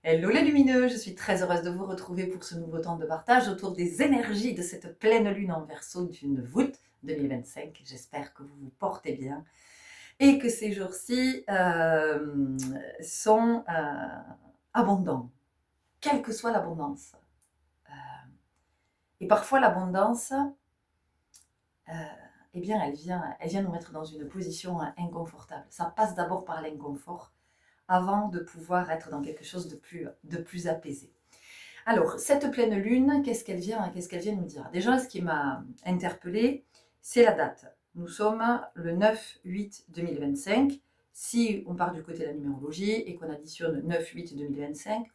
Hello les lumineux, je suis très heureuse de vous retrouver pour ce nouveau temps de partage autour des énergies de cette pleine lune en Verseau d'une voûte 2025. J'espère que vous vous portez bien et que ces jours-ci sont abondants, quelle que soit l'abondance. Et parfois l'abondance, eh bien, elle vient nous mettre dans une position inconfortable. Ça passe d'abord par l'inconfort avant de pouvoir être dans quelque chose de plus apaisé. Alors, cette pleine lune, qu'est-ce qu'elle vient nous dire? Déjà, ce qui m'a interpellée, c'est la date. Nous sommes le 9-8-2025. Si on part du côté de la numérologie et qu'on additionne 9-8-2025,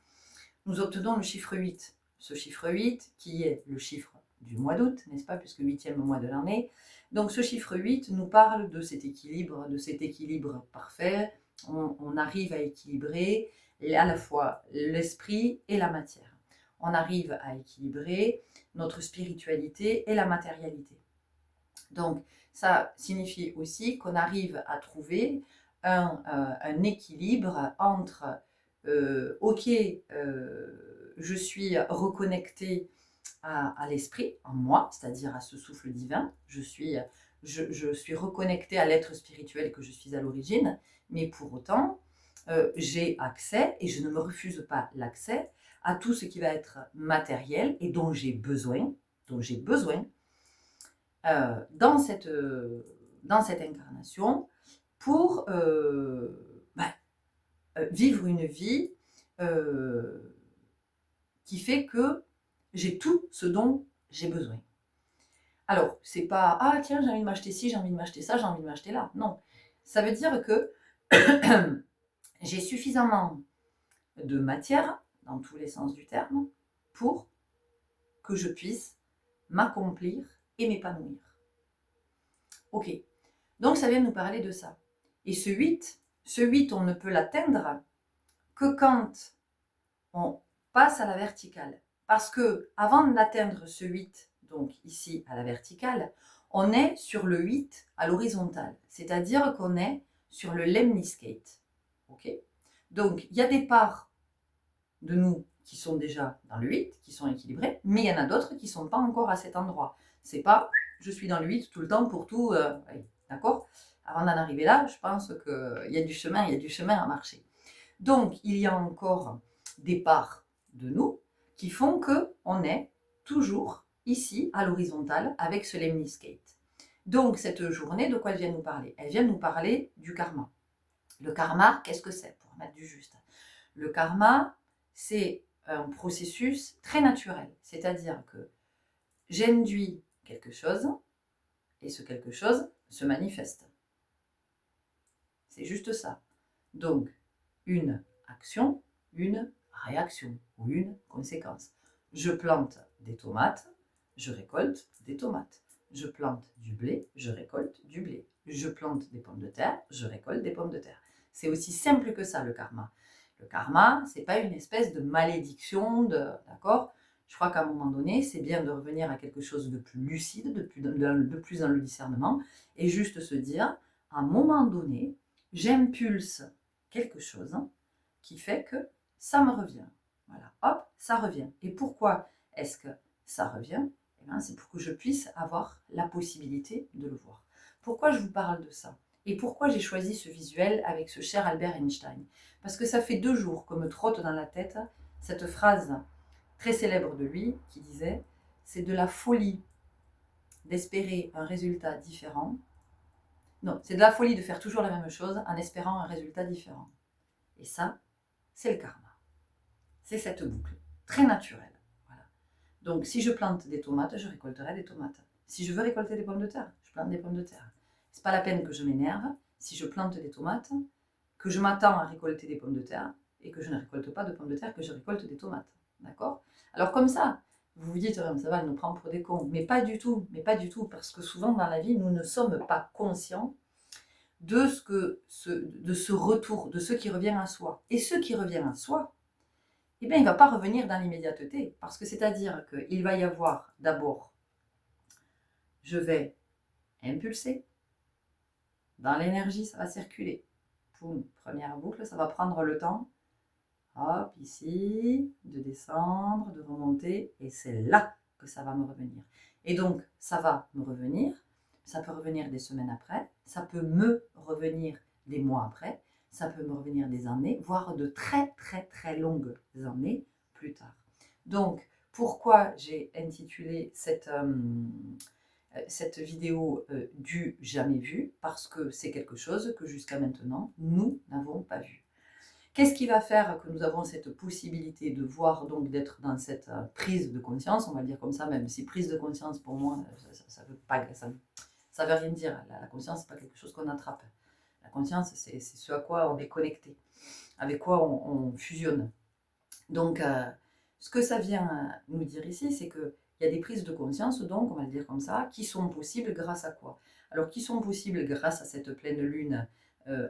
nous obtenons le chiffre 8. Ce chiffre 8 qui est le chiffre du mois d'août, n'est-ce pas, puisque 8e mois de l'année. Donc ce chiffre 8 nous parle de cet équilibre parfait. On arrive à équilibrer à la fois l'esprit et la matière. On arrive à équilibrer notre spiritualité et la matérialité. Donc ça signifie aussi qu'on arrive à trouver un équilibre entre ok, je suis reconnectée à l'esprit, en moi, c'est-à-dire à ce souffle divin, je suis reconnectée à l'être spirituel que je suis à l'origine, mais pour autant, j'ai accès, et je ne me refuse pas l'accès, à tout ce qui va être matériel et dont j'ai besoin, dans cette incarnation pour vivre une vie qui fait que j'ai tout ce dont j'ai besoin. Alors, c'est pas « Ah tiens, j'ai envie de m'acheter ci, j'ai envie de m'acheter ça, j'ai envie de m'acheter là ». Non, ça veut dire que j'ai suffisamment de matière, dans tous les sens du terme, pour que je puisse m'accomplir et m'épanouir. Ok, donc ça vient nous parler de ça. Et ce 8, on ne peut l'atteindre que quand on passe à la verticale. Parce que avant d'atteindre ce 8, donc ici à la verticale, on est sur le 8 à l'horizontale. C'est-à-dire qu'on est sur le lemniscate. Ok, donc il y a des parts de nous qui sont déjà dans le 8, qui sont équilibrées, mais il y en a d'autres qui ne sont pas encore à cet endroit. C'est pas je suis dans le 8 tout le temps pour tout. D'accord. Avant d'en arriver là, je pense qu'il y a du chemin à marcher. Donc, il y a encore des parts de nous qui font qu'on est toujours ici à l'horizontale avec ce lemniscate. Donc, cette journée, de quoi elle vient nous parler? Elle vient nous parler du karma. Le karma, qu'est-ce que c'est? Pour mettre du juste. Le karma, c'est un processus très naturel. C'est-à-dire que j'induis quelque chose et ce quelque chose se manifeste. C'est juste ça. Donc, une action, une réaction ou une conséquence. Je plante des tomates, je récolte des tomates. Je plante du blé, je récolte du blé. Je plante des pommes de terre, je récolte des pommes de terre. C'est aussi simple que ça, le karma. Le karma, c'est pas une espèce de malédiction, d'accord? Je crois qu'à un moment donné, c'est bien de revenir à quelque chose de plus lucide, de plus dans le discernement, et juste se dire, à un moment donné, j'impulse quelque chose qui fait que ça me revient. Voilà, hop, ça revient. Et pourquoi est-ce que ça revient? Eh bien, c'est pour que je puisse avoir la possibilité de le voir. Pourquoi je vous parle de ça? Et pourquoi j'ai choisi ce visuel avec ce cher Albert Einstein? Parce que ça fait 2 jours que me trotte dans la tête cette phrase très célèbre de lui qui disait « C'est de la folie d'espérer un résultat différent. Non, c'est de la folie de faire toujours la même chose en espérant un résultat différent. » Et ça, c'est le karma. C'est cette boucle, très naturelle. Voilà. Donc, si je plante des tomates, je récolterai des tomates. Si je veux récolter des pommes de terre, je plante des pommes de terre. C'est pas la peine que je m'énerve si je plante des tomates, que je m'attends à récolter des pommes de terre et que je ne récolte pas de pommes de terre, que je récolte des tomates. D'accord? Alors comme ça, vous vous dites, ça va, elle nous prend pour des cons. Mais pas du tout, parce que souvent dans la vie, nous ne sommes pas conscients de ce retour, de ce qui revient à soi. Et ce qui revient à soi, eh bien, il ne va pas revenir dans l'immédiateté. Parce que c'est-à-dire qu'il va y avoir d'abord, je vais impulser, dans l'énergie, ça va circuler. Poum, première boucle, ça va prendre le temps. hop, ici, de descendre, de remonter, et c'est là que ça va me revenir. Et donc, ça va me revenir, ça peut revenir des semaines après, ça peut me revenir des mois après, ça peut me revenir des années, voire de très très très longues années plus tard. Donc, pourquoi j'ai intitulé cette vidéo du jamais vu? Parce que c'est quelque chose que jusqu'à maintenant, nous n'avons pas vu. Qu'est-ce qui va faire que nous avons cette possibilité de voir, donc d'être dans cette prise de conscience, on va le dire comme ça, même si prise de conscience pour moi, ça veut pas, ça veut rien dire. La conscience, c'est pas quelque chose qu'on attrape. La conscience, c'est ce à quoi on est connecté, avec quoi on fusionne. Donc, ce que ça vient nous dire ici, c'est qu'il y a des prises de conscience, donc, on va le dire comme ça, qui sont possibles grâce à quoi? Alors, qui sont possibles grâce à cette pleine lune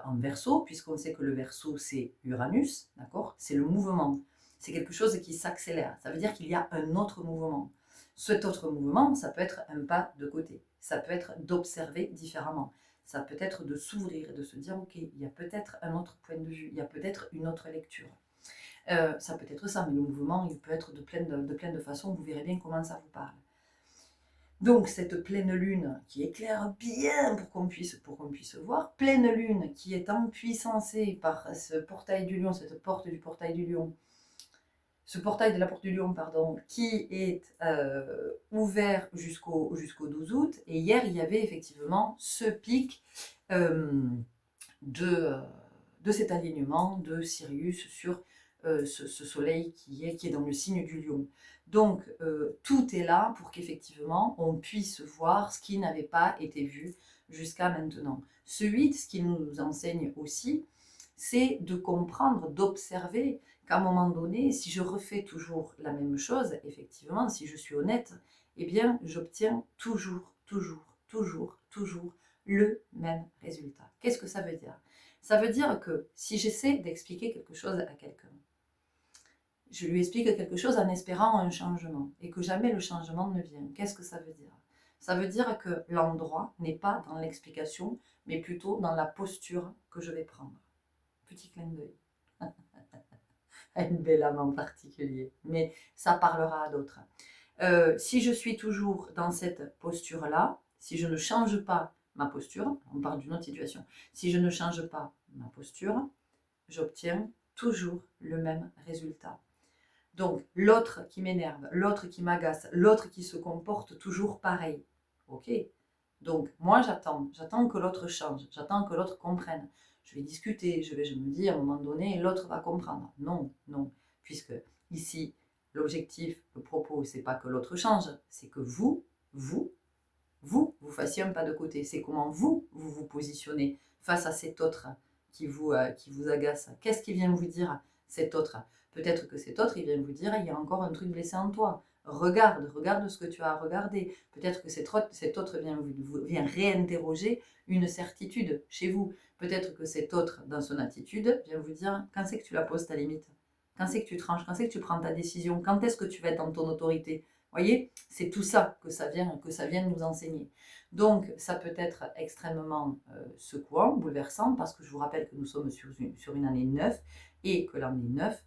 en Verseau, puisqu'on sait que le Verseau, c'est Uranus, d'accord? C'est le mouvement. C'est quelque chose qui s'accélère. Ça veut dire qu'il y a un autre mouvement. Cet autre mouvement, ça peut être un pas de côté. Ça peut être d'observer différemment. Ça peut être de s'ouvrir et de se dire, ok, il y a peut-être un autre point de vue, il y a peut-être une autre lecture. Ça peut être ça, mais le mouvement, il peut être de plein de façons. Vous verrez bien comment ça vous parle. Donc, cette pleine lune qui éclaire bien pour qu'on puisse voir, pleine lune qui est empuissancée par ce portail du lion, cette porte du portail du lion, ce portail de la porte du lion, pardon, qui est ouvert jusqu'au 12 août. Et hier, il y avait effectivement ce pic de cet alignement de Sirius sur ce soleil qui est dans le signe du lion. Donc, tout est là pour qu'effectivement, on puisse voir ce qui n'avait pas été vu jusqu'à maintenant. Ce 8, ce qu'il nous enseigne aussi, c'est de comprendre, d'observer qu'à un moment donné, si je refais toujours la même chose, effectivement, si je suis honnête, eh bien, j'obtiens toujours le même résultat. Qu'est-ce que ça veut dire? Ça veut dire que si j'essaie d'expliquer quelque chose à quelqu'un, je lui explique quelque chose en espérant un changement et que jamais le changement ne vient. Qu'est-ce que ça veut dire? Ça veut dire que l'endroit n'est pas dans l'explication, mais plutôt dans la posture que je vais prendre. Petit clin d'œil à une belle âme en particulier, mais ça parlera à d'autres. Si je suis toujours dans cette posture-là, si je ne change pas ma posture, on parle d'une autre situation, si je ne change pas ma posture, j'obtiens toujours le même résultat. Donc, l'autre qui m'énerve, l'autre qui m'agace, l'autre qui se comporte toujours pareil. Ok. Donc, moi, j'attends que l'autre change, j'attends que l'autre comprenne. Je vais discuter, je me dis à un moment donné, l'autre va comprendre. Non, puisque ici, l'objectif, le propos, c'est pas que l'autre change, c'est que vous fassiez un pas de côté. C'est comment vous vous positionnez face à cet autre qui vous agace. Qu'est-ce qu'il vient vous dire, cet autre? Peut-être que cet autre, il vient vous dire, il y a encore un truc blessé en toi. Regarde ce que tu as à regarder. Peut-être que cet autre vient réinterroger une certitude chez vous. Peut-être que cet autre, dans son attitude, vient vous dire, quand c'est que tu la poses ta limite? Quand c'est que tu tranches? Quand c'est que tu prends ta décision? Quand est-ce que tu vas être dans ton autorité? Voyez, c'est tout ça que ça vient nous enseigner. Donc, ça peut être extrêmement secouant, bouleversant, parce que je vous rappelle que nous sommes sur une année 9 et que l'année 9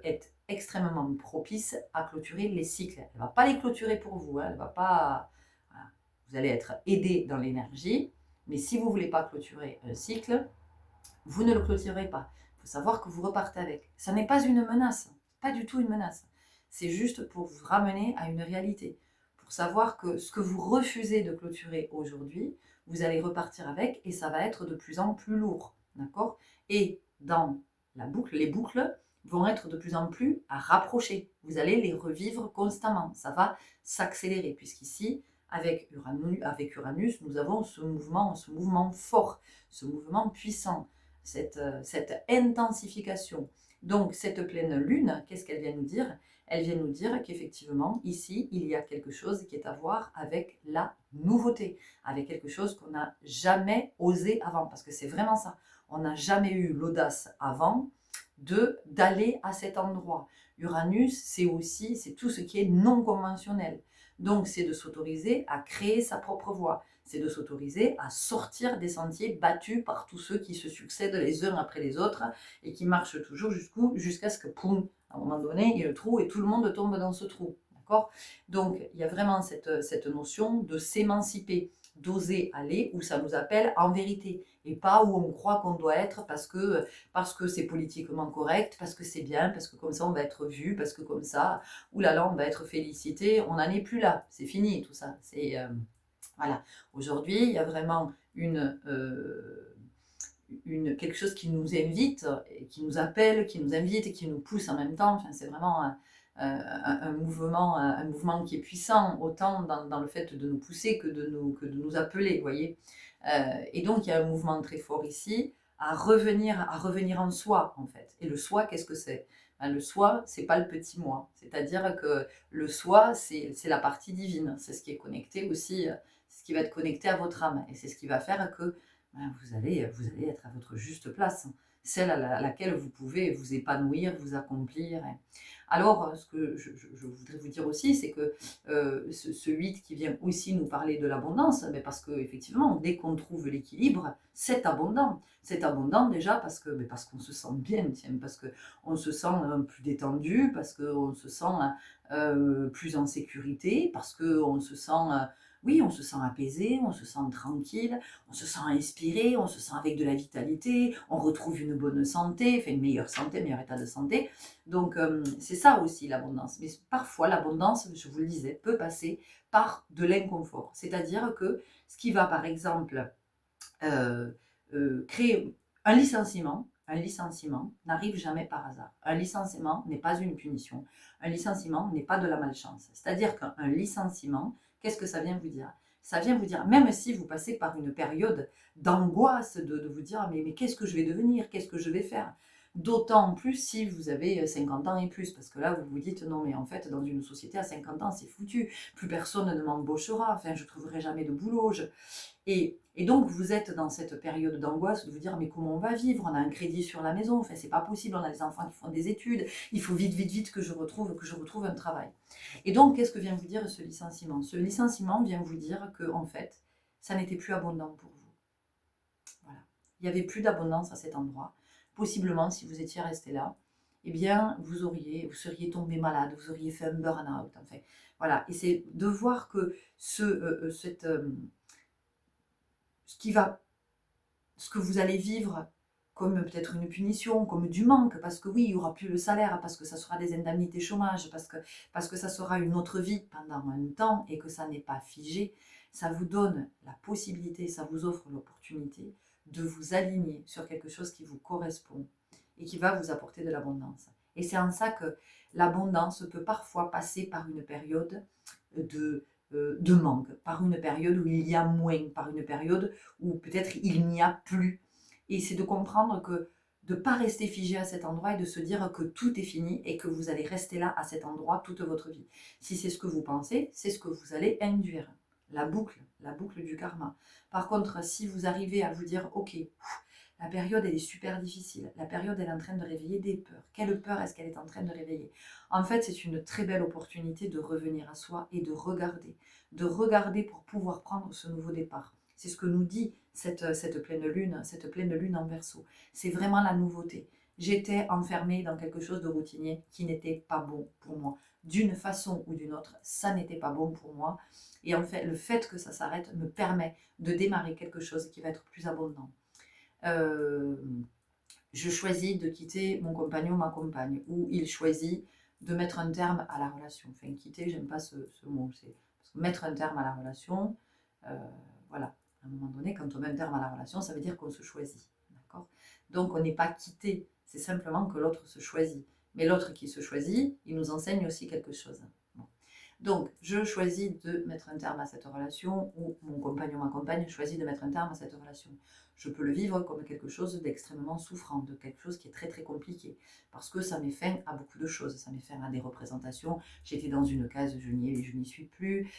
est extrêmement propice à clôturer les cycles. Elle ne va pas les clôturer pour vous, hein, elle va pas, voilà. Vous allez être aidé dans l'énergie, mais si vous ne voulez pas clôturer un cycle, vous ne le clôturerez pas. Il faut savoir que vous repartez avec. Ça n'est pas une menace, pas du tout une menace. C'est juste pour vous ramener à une réalité, pour savoir que ce que vous refusez de clôturer aujourd'hui, vous allez repartir avec et ça va être de plus en plus lourd, d'accord? Et dans la boucle, les boucles vont être de plus en plus à rapprocher. Vous allez les revivre constamment. Ça va s'accélérer puisqu'ici, avec Uranus, nous avons ce mouvement fort, ce mouvement puissant, cette intensification. Donc, cette pleine lune, qu'est-ce qu'elle vient nous dire? Elle vient nous dire qu'effectivement, ici, il y a quelque chose qui est à voir avec la nouveauté, avec quelque chose qu'on n'a jamais osé avant, parce que c'est vraiment ça. On n'a jamais eu l'audace avant d'aller à cet endroit. Uranus, c'est tout ce qui est non conventionnel. Donc, c'est de s'autoriser à créer sa propre voie. c'est de s'autoriser à sortir des sentiers battus par tous ceux qui se succèdent les uns après les autres et qui marchent toujours jusqu'à ce que, poum, à un moment donné, il y a le trou et tout le monde tombe dans ce trou. D'accord ? Donc, il y a vraiment cette notion de s'émanciper, d'oser aller où ça nous appelle en vérité et pas où on croit qu'on doit être parce que c'est politiquement correct, parce que c'est bien, parce que comme ça on va être vu, parce que comme ça, oulala, on va être félicité. On n'en est plus là, c'est fini tout ça. Voilà. Aujourd'hui, il y a vraiment quelque chose qui nous invite, et qui nous appelle, qui nous invite et qui nous pousse en même temps. Enfin, c'est vraiment un mouvement qui est puissant, autant dans le fait de nous pousser que de nous appeler, vous voyez. Et donc, il y a un mouvement très fort ici à revenir en soi, en fait. Et le soi, qu'est-ce que c'est ? Ben, le soi, c'est pas le petit moi. C'est-à-dire que le soi, c'est la partie divine. C'est ce qui est connecté aussi, c'est ce qui va être connecté à votre âme. Et c'est ce qui va faire que ben, vous allez être à votre juste place, celle à laquelle vous pouvez vous épanouir, vous accomplir. Alors, ce que je voudrais vous dire aussi, c'est que ce 8 qui vient aussi nous parler de l'abondance, mais parce qu'effectivement, dès qu'on trouve l'équilibre, c'est abondant. C'est abondant déjà parce qu'on se sent bien, tiens, parce qu'on se sent plus détendu, parce qu'on se sent plus en sécurité, parce qu'on se sent... oui, on se sent apaisé, on se sent tranquille, on se sent inspiré, on se sent avec de la vitalité, on retrouve une bonne santé, enfin une meilleure santé, meilleur état de santé. Donc c'est ça aussi l'abondance. Mais parfois l'abondance, je vous le disais, peut passer par de l'inconfort. C'est-à-dire que ce qui va par exemple créer un licenciement n'arrive jamais par hasard. Un licenciement n'est pas une punition. Un licenciement n'est pas de la malchance. C'est-à-dire qu'un licenciement, qu'est-ce que ça vient vous dire ? Ça vient vous dire, même si vous passez par une période d'angoisse, de vous dire, mais qu'est-ce que je vais devenir ? Qu'est-ce que je vais faire ? D'autant plus si vous avez 50 ans et plus, parce que là, vous vous dites, non, mais en fait, dans une société à 50 ans, c'est foutu. Plus personne ne m'embauchera, enfin, je ne trouverai jamais de boulot. Et donc, vous êtes dans cette période d'angoisse de vous dire, mais comment on va vivre ? On a un crédit sur la maison, enfin, c'est pas possible, on a des enfants qui font des études, il faut vite, vite, vite que je retrouve un travail. Et donc, qu'est-ce que vient vous dire ce licenciement ? Ce licenciement vient vous dire que, en fait, ça n'était plus abondant pour vous. Voilà. Il n'y avait plus d'abondance à cet endroit. Possiblement, si vous étiez resté là, eh bien, vous seriez tombé malade, vous auriez fait un burn-out, enfin. Voilà. Et c'est de voir que ce que vous allez vivre comme peut-être une punition, comme du manque, parce que oui, il n'y aura plus le salaire, parce que ça sera des indemnités chômage, parce que ça sera une autre vie pendant un temps et que ça n'est pas figé, ça vous donne la possibilité, ça vous offre l'opportunité de vous aligner sur quelque chose qui vous correspond et qui va vous apporter de l'abondance. Et c'est en ça que l'abondance peut parfois passer par une période de manque, par une période où il y a moins, par une période où peut-être il n'y a plus. Et c'est de comprendre que de ne pas rester figé à cet endroit et de se dire que tout est fini et que vous allez rester là à cet endroit toute votre vie. Si c'est ce que vous pensez, c'est ce que vous allez induire. La boucle du karma. Par contre, si vous arrivez à vous dire, ok, la période, elle est super difficile. La période, elle est en train de réveiller des peurs. Quelle peur est-ce qu'elle est en train de réveiller ? En fait, c'est une très belle opportunité de revenir à soi et de regarder pour pouvoir prendre ce nouveau départ. C'est ce que nous dit cette pleine lune en Verseau. C'est vraiment la nouveauté. J'étais enfermée dans quelque chose de routinier qui n'était pas bon pour moi. D'une façon ou d'une autre, ça n'était pas bon pour moi. Et en fait, le fait que ça s'arrête me permet de démarrer quelque chose qui va être plus abondant. Je choisis de quitter mon compagnon, ma compagne, ou il choisit de mettre un terme à la relation. Enfin, quitter, j'aime pas ce mot. Parce que mettre un terme à la relation, voilà. À un moment donné, quand on met un terme à la relation, ça veut dire qu'on se choisit. D'accord ? Donc, on n'est pas quitté. C'est simplement que l'autre se choisit. Mais l'autre qui se choisit, il nous enseigne aussi quelque chose. Bon. Donc, je choisis de mettre un terme à cette relation, ou mon compagnon, ma compagne choisit de mettre un terme à cette relation. Je peux le vivre comme quelque chose d'extrêmement souffrant, de quelque chose qui est très très compliqué, parce que ça met fin à beaucoup de choses, ça met fin à des représentations. J'étais dans une case, je n'y suis plus,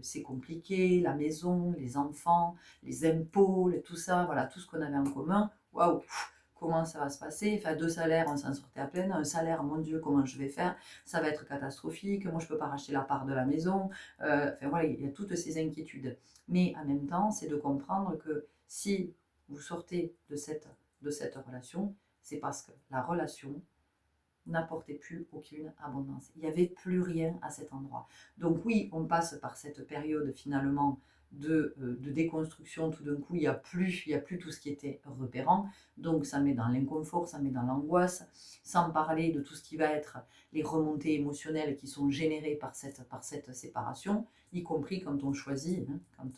c'est compliqué, la maison, les enfants, les impôts, tout ça, voilà, tout ce qu'on avait en commun, waouh, comment ça va se passer. Enfin, 2 salaires, on s'en sortait à peine. Un salaire, mon Dieu, comment je vais faire? Ça va être catastrophique. Moi, je ne peux pas racheter la part de la maison. Enfin, voilà, il y a toutes ces inquiétudes. Mais en même temps, c'est de comprendre que si vous sortez de cette relation, c'est parce que la relation n'apportait plus aucune abondance. Il n'y avait plus rien à cet endroit. Donc oui, on passe par cette période finalement de déconstruction. Tout d'un coup, il n'y a plus tout ce qui était repérant. Donc ça met dans l'inconfort, ça met dans l'angoisse, sans parler de tout ce qui va être les remontées émotionnelles qui sont générées par cette séparation, y compris quand on choisit, quand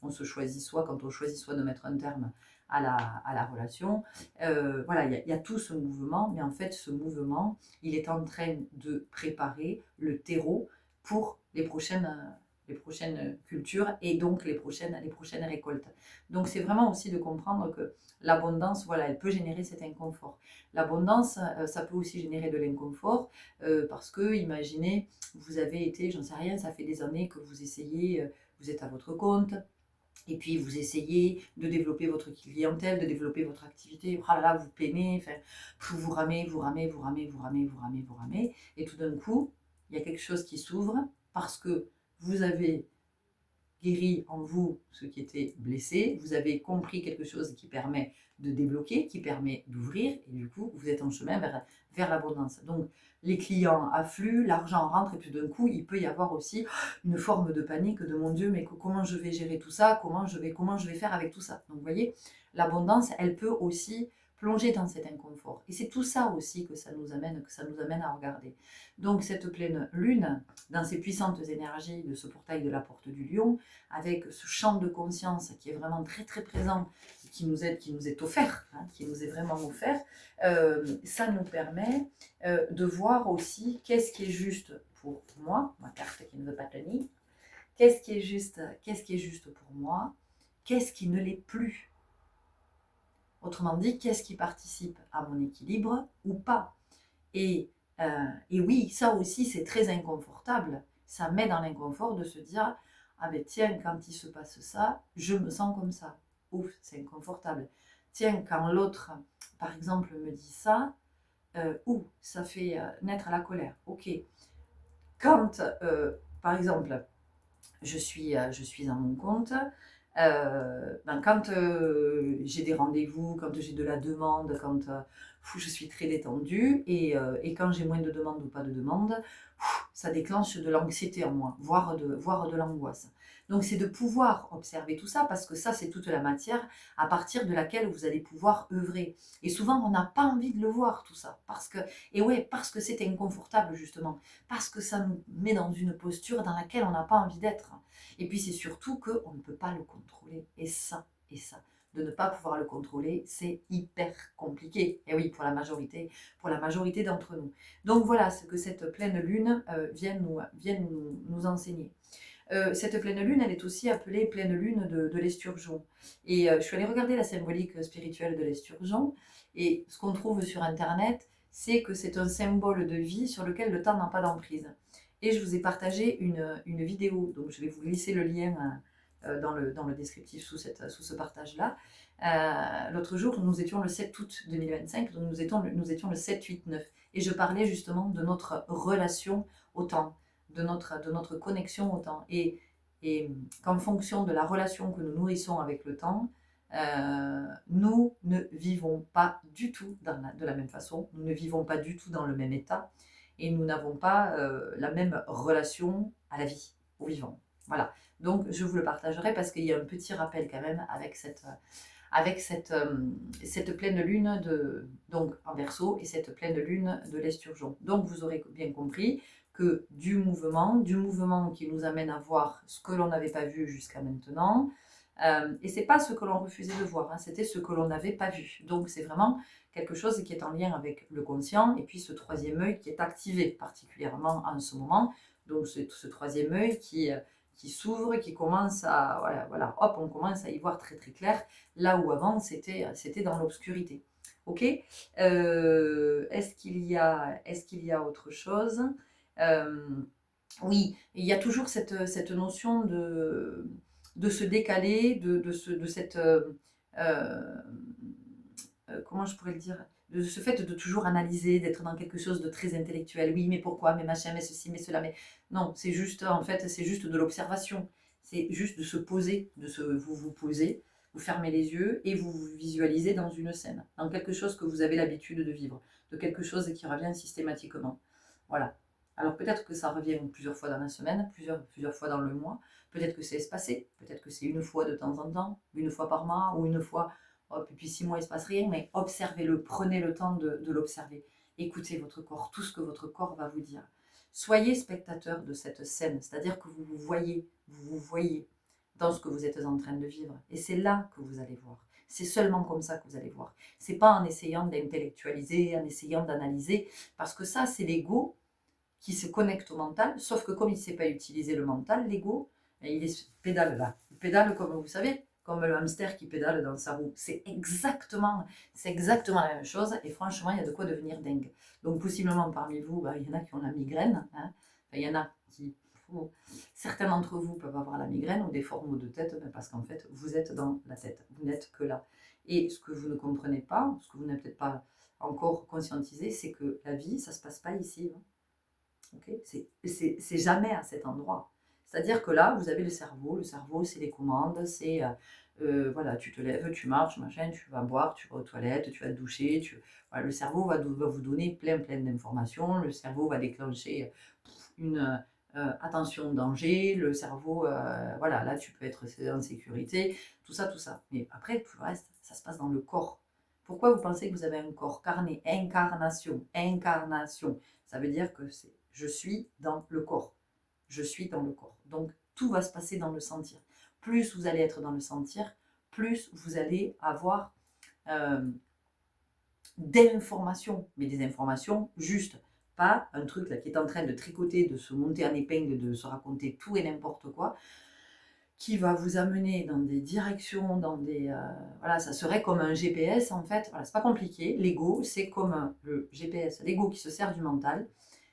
on se choisit soi, quand on choisit soit de mettre un terme à la relation. Voilà, il y a tout ce mouvement, mais en fait, ce mouvement, il est en train de préparer le terreau pour les prochaines cultures et donc les prochaines récoltes. Donc, c'est vraiment aussi de comprendre que l'abondance, voilà, elle peut générer cet inconfort. L'abondance, ça peut aussi générer de l'inconfort parce que, imaginez, vous avez été, j'en sais rien, ça fait des années que vous essayez, vous êtes à votre compte, et puis vous essayez de développer votre clientèle, de développer votre activité, oh là là, vous peinez, enfin, vous ramez, et tout d'un coup, il y a quelque chose qui s'ouvre parce que vous avez guéri en vous ce qui était blessé, vous avez compris quelque chose qui permet de débloquer, qui permet d'ouvrir, et du coup, vous êtes en chemin vers l'abondance. Donc, les clients affluent, l'argent rentre, et puis d'un coup, il peut y avoir aussi une forme de panique de mon Dieu, mais comment je vais gérer tout ça, comment je vais faire avec tout ça. Donc, vous voyez, l'abondance, elle peut aussi plonger dans cet inconfort. Et c'est tout ça aussi que ça nous amène à regarder. Donc, cette pleine lune, dans ces puissantes énergies de ce portail de la porte du lion, avec ce champ de conscience qui est vraiment très très présent, qui nous est offert, qui nous est vraiment offert, ça nous permet de voir aussi qu'est-ce qui est juste pour moi, ma carte qui ne veut pas tenir, qu'est-ce qui est juste pour moi, qu'est-ce qui ne l'est plus. Autrement dit, qu'est-ce qui participe à mon équilibre ou pas. Et oui, ça aussi, c'est très inconfortable. Ça met dans l'inconfort de se dire, ah ben tiens, quand il se passe ça, je me sens comme ça. Ouf, c'est inconfortable. Tiens, quand l'autre, par exemple, me dit ça, ça fait naître la colère. Ok. Quand, par exemple, je suis à mon compte, quand j'ai des rendez-vous, quand j'ai de la demande, quand je suis très détendue, et quand j'ai moins de demandes ou pas de demandes, ça déclenche de l'anxiété en moi, voire de l'angoisse. Donc c'est de pouvoir observer tout ça, parce que ça, c'est toute la matière à partir de laquelle vous allez pouvoir œuvrer. Et souvent, on n'a pas envie de le voir, tout ça, parce que c'est inconfortable, justement, parce que ça nous met dans une posture dans laquelle on n'a pas envie d'être. Et puis c'est surtout qu'on ne peut pas le contrôler. Et ça, de ne pas pouvoir le contrôler, c'est hyper compliqué. Et oui, pour la majorité d'entre nous. Donc voilà ce que cette pleine lune vient nous enseigner. Cette pleine lune, elle est aussi appelée pleine lune de l'esturgeon. Et je suis allée regarder la symbolique spirituelle de l'esturgeon. Et ce qu'on trouve sur Internet, c'est que c'est un symbole de vie sur lequel le temps n'a pas d'emprise. Et je vous ai partagé une vidéo, donc je vais vous glisser le lien dans le descriptif sous ce partage-là. L'autre jour, nous étions le 7 août 2025, donc nous étions le 7, 8, 9. Et je parlais justement de notre relation au temps, de notre connexion au temps. Et qu'en fonction de la relation que nous nourrissons avec le temps, nous ne vivons pas du tout de la même façon, nous ne vivons pas du tout dans le même état, et nous n'avons pas la même relation à la vie, au vivant. Voilà, donc je vous le partagerai parce qu'il y a un petit rappel quand même avec cette pleine lune donc en Verseau et cette pleine lune de l'Esturgeon. Donc vous aurez bien compris que du mouvement qui nous amène à voir ce que l'on n'avait pas vu jusqu'à maintenant, et c'est pas ce que l'on refusait de voir, c'était ce que l'on n'avait pas vu. Donc c'est vraiment quelque chose qui est en lien avec le conscient, et puis ce troisième œil qui est activé particulièrement en ce moment. Donc ce troisième œil qui s'ouvre, qui commence à, voilà, hop, on commence à y voir très très clair, là où avant c'était dans l'obscurité. Ok. Est-ce qu'il y a autre chose? Oui, il y a toujours cette notion de se décaler, de cette comment je pourrais le dire, de ce fait de toujours analyser, d'être dans quelque chose de très intellectuel. Oui, mais pourquoi, mais machin, mais ceci, mais cela, mais non, c'est juste, en fait, c'est juste de l'observation. C'est juste de se poser, vous vous posez, vous fermez les yeux et vous vous visualisez dans une scène, dans quelque chose que vous avez l'habitude de vivre, de quelque chose qui revient systématiquement. Voilà. Alors peut-être que ça revient plusieurs fois dans la semaine, plusieurs fois dans le mois, peut-être que c'est espacé, peut-être que c'est une fois de temps en temps, une fois par mois ou une fois, hop, et puis 6 mois il ne se passe rien, mais observez-le, prenez le temps de l'observer. Écoutez votre corps, tout ce que votre corps va vous dire. Soyez spectateur de cette scène, c'est-à-dire que vous vous voyez dans ce que vous êtes en train de vivre. Et c'est là que vous allez voir. C'est seulement comme ça que vous allez voir. C'est pas en essayant d'intellectualiser, en essayant d'analyser, parce que ça, c'est l'ego qui se connecte au mental, sauf que comme il ne sait pas utiliser le mental, l'ego, il pédale là. Il pédale comme vous savez, comme le hamster qui pédale dans sa roue. C'est exactement la même chose, et franchement, il y a de quoi devenir dingue. Donc possiblement parmi vous, il y en a qui ont la migraine, hein. Enfin, il y en a qui... Certains d'entre vous peuvent avoir la migraine ou des formes maux de tête, parce qu'en fait, vous êtes dans la tête, vous n'êtes que là. Et ce que vous ne comprenez pas, ce que vous n'avez peut-être pas encore conscientisé, c'est que la vie, ça ne se passe pas ici. Hein. Okay, c'est jamais à cet endroit. C'est-à-dire que là, vous avez le cerveau, c'est les commandes, c'est voilà, tu te lèves, tu marches, machin, tu vas boire, tu vas aux toilettes, tu vas te doucher, voilà, le cerveau va vous donner plein d'informations, le cerveau va déclencher une attention danger, le cerveau, voilà, là tu peux être en sécurité, tout ça. Mais après, tout le reste, ça se passe dans le corps. Pourquoi vous pensez que vous avez un corps carné? Incarnation. Ça veut dire que je suis dans le corps. Je suis dans le corps. Donc, tout va se passer dans le sentir. Plus vous allez être dans le sentir, plus vous allez avoir d'informations, mais des informations justes. Pas un truc là qui est en train de tricoter, de se monter en épingle, de se raconter tout et n'importe quoi, qui va vous amener dans des directions, dans des... voilà, ça serait comme un GPS en fait. Voilà, c'est pas compliqué. L'ego, c'est comme le GPS. L'ego qui se sert du mental,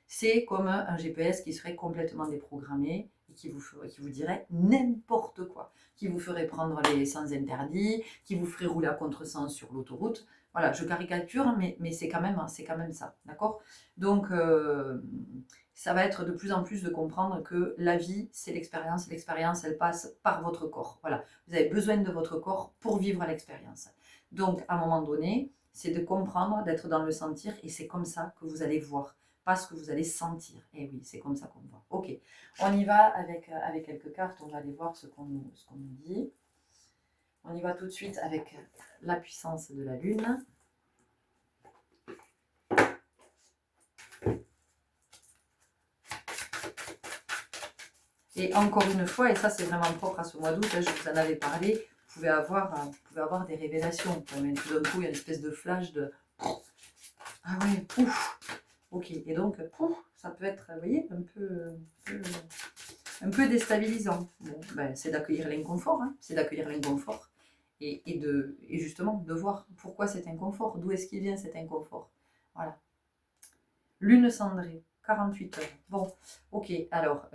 c'est comme un GPS qui serait complètement déprogrammé et qui vous dirait n'importe quoi, qui vous ferait prendre les sens interdits, qui vous ferait rouler à contresens sur l'autoroute. Voilà, je caricature, mais c'est quand même ça, d'accord? Donc, ça va être de plus en plus de comprendre que la vie, c'est l'expérience. L'expérience, elle passe par votre corps. Voilà, vous avez besoin de votre corps pour vivre l'expérience. Donc, à un moment donné, c'est de comprendre, d'être dans le sentir, et c'est comme ça que vous allez voir, pas ce que vous allez sentir. Et oui, c'est comme ça qu'on voit. Ok, on y va avec quelques cartes, on va aller voir ce qu'on nous dit. On y va tout de suite avec la puissance de la lune. Et encore une fois, et ça c'est vraiment propre à ce mois d'août, je vous en avais parlé, vous pouvez avoir des révélations. Même tout d'un coup, il y a une espèce de flash de... Ah ouais, pouf. Ok, et donc, pouf, ça peut être, vous voyez, un peu déstabilisant. Bon, c'est d'accueillir l'inconfort, hein, c'est d'accueillir l'inconfort. Et justement, de voir pourquoi cet inconfort, d'où est-ce qu'il vient cet inconfort. Voilà. Lune cendrée. 48 heures. Bon, ok. Alors,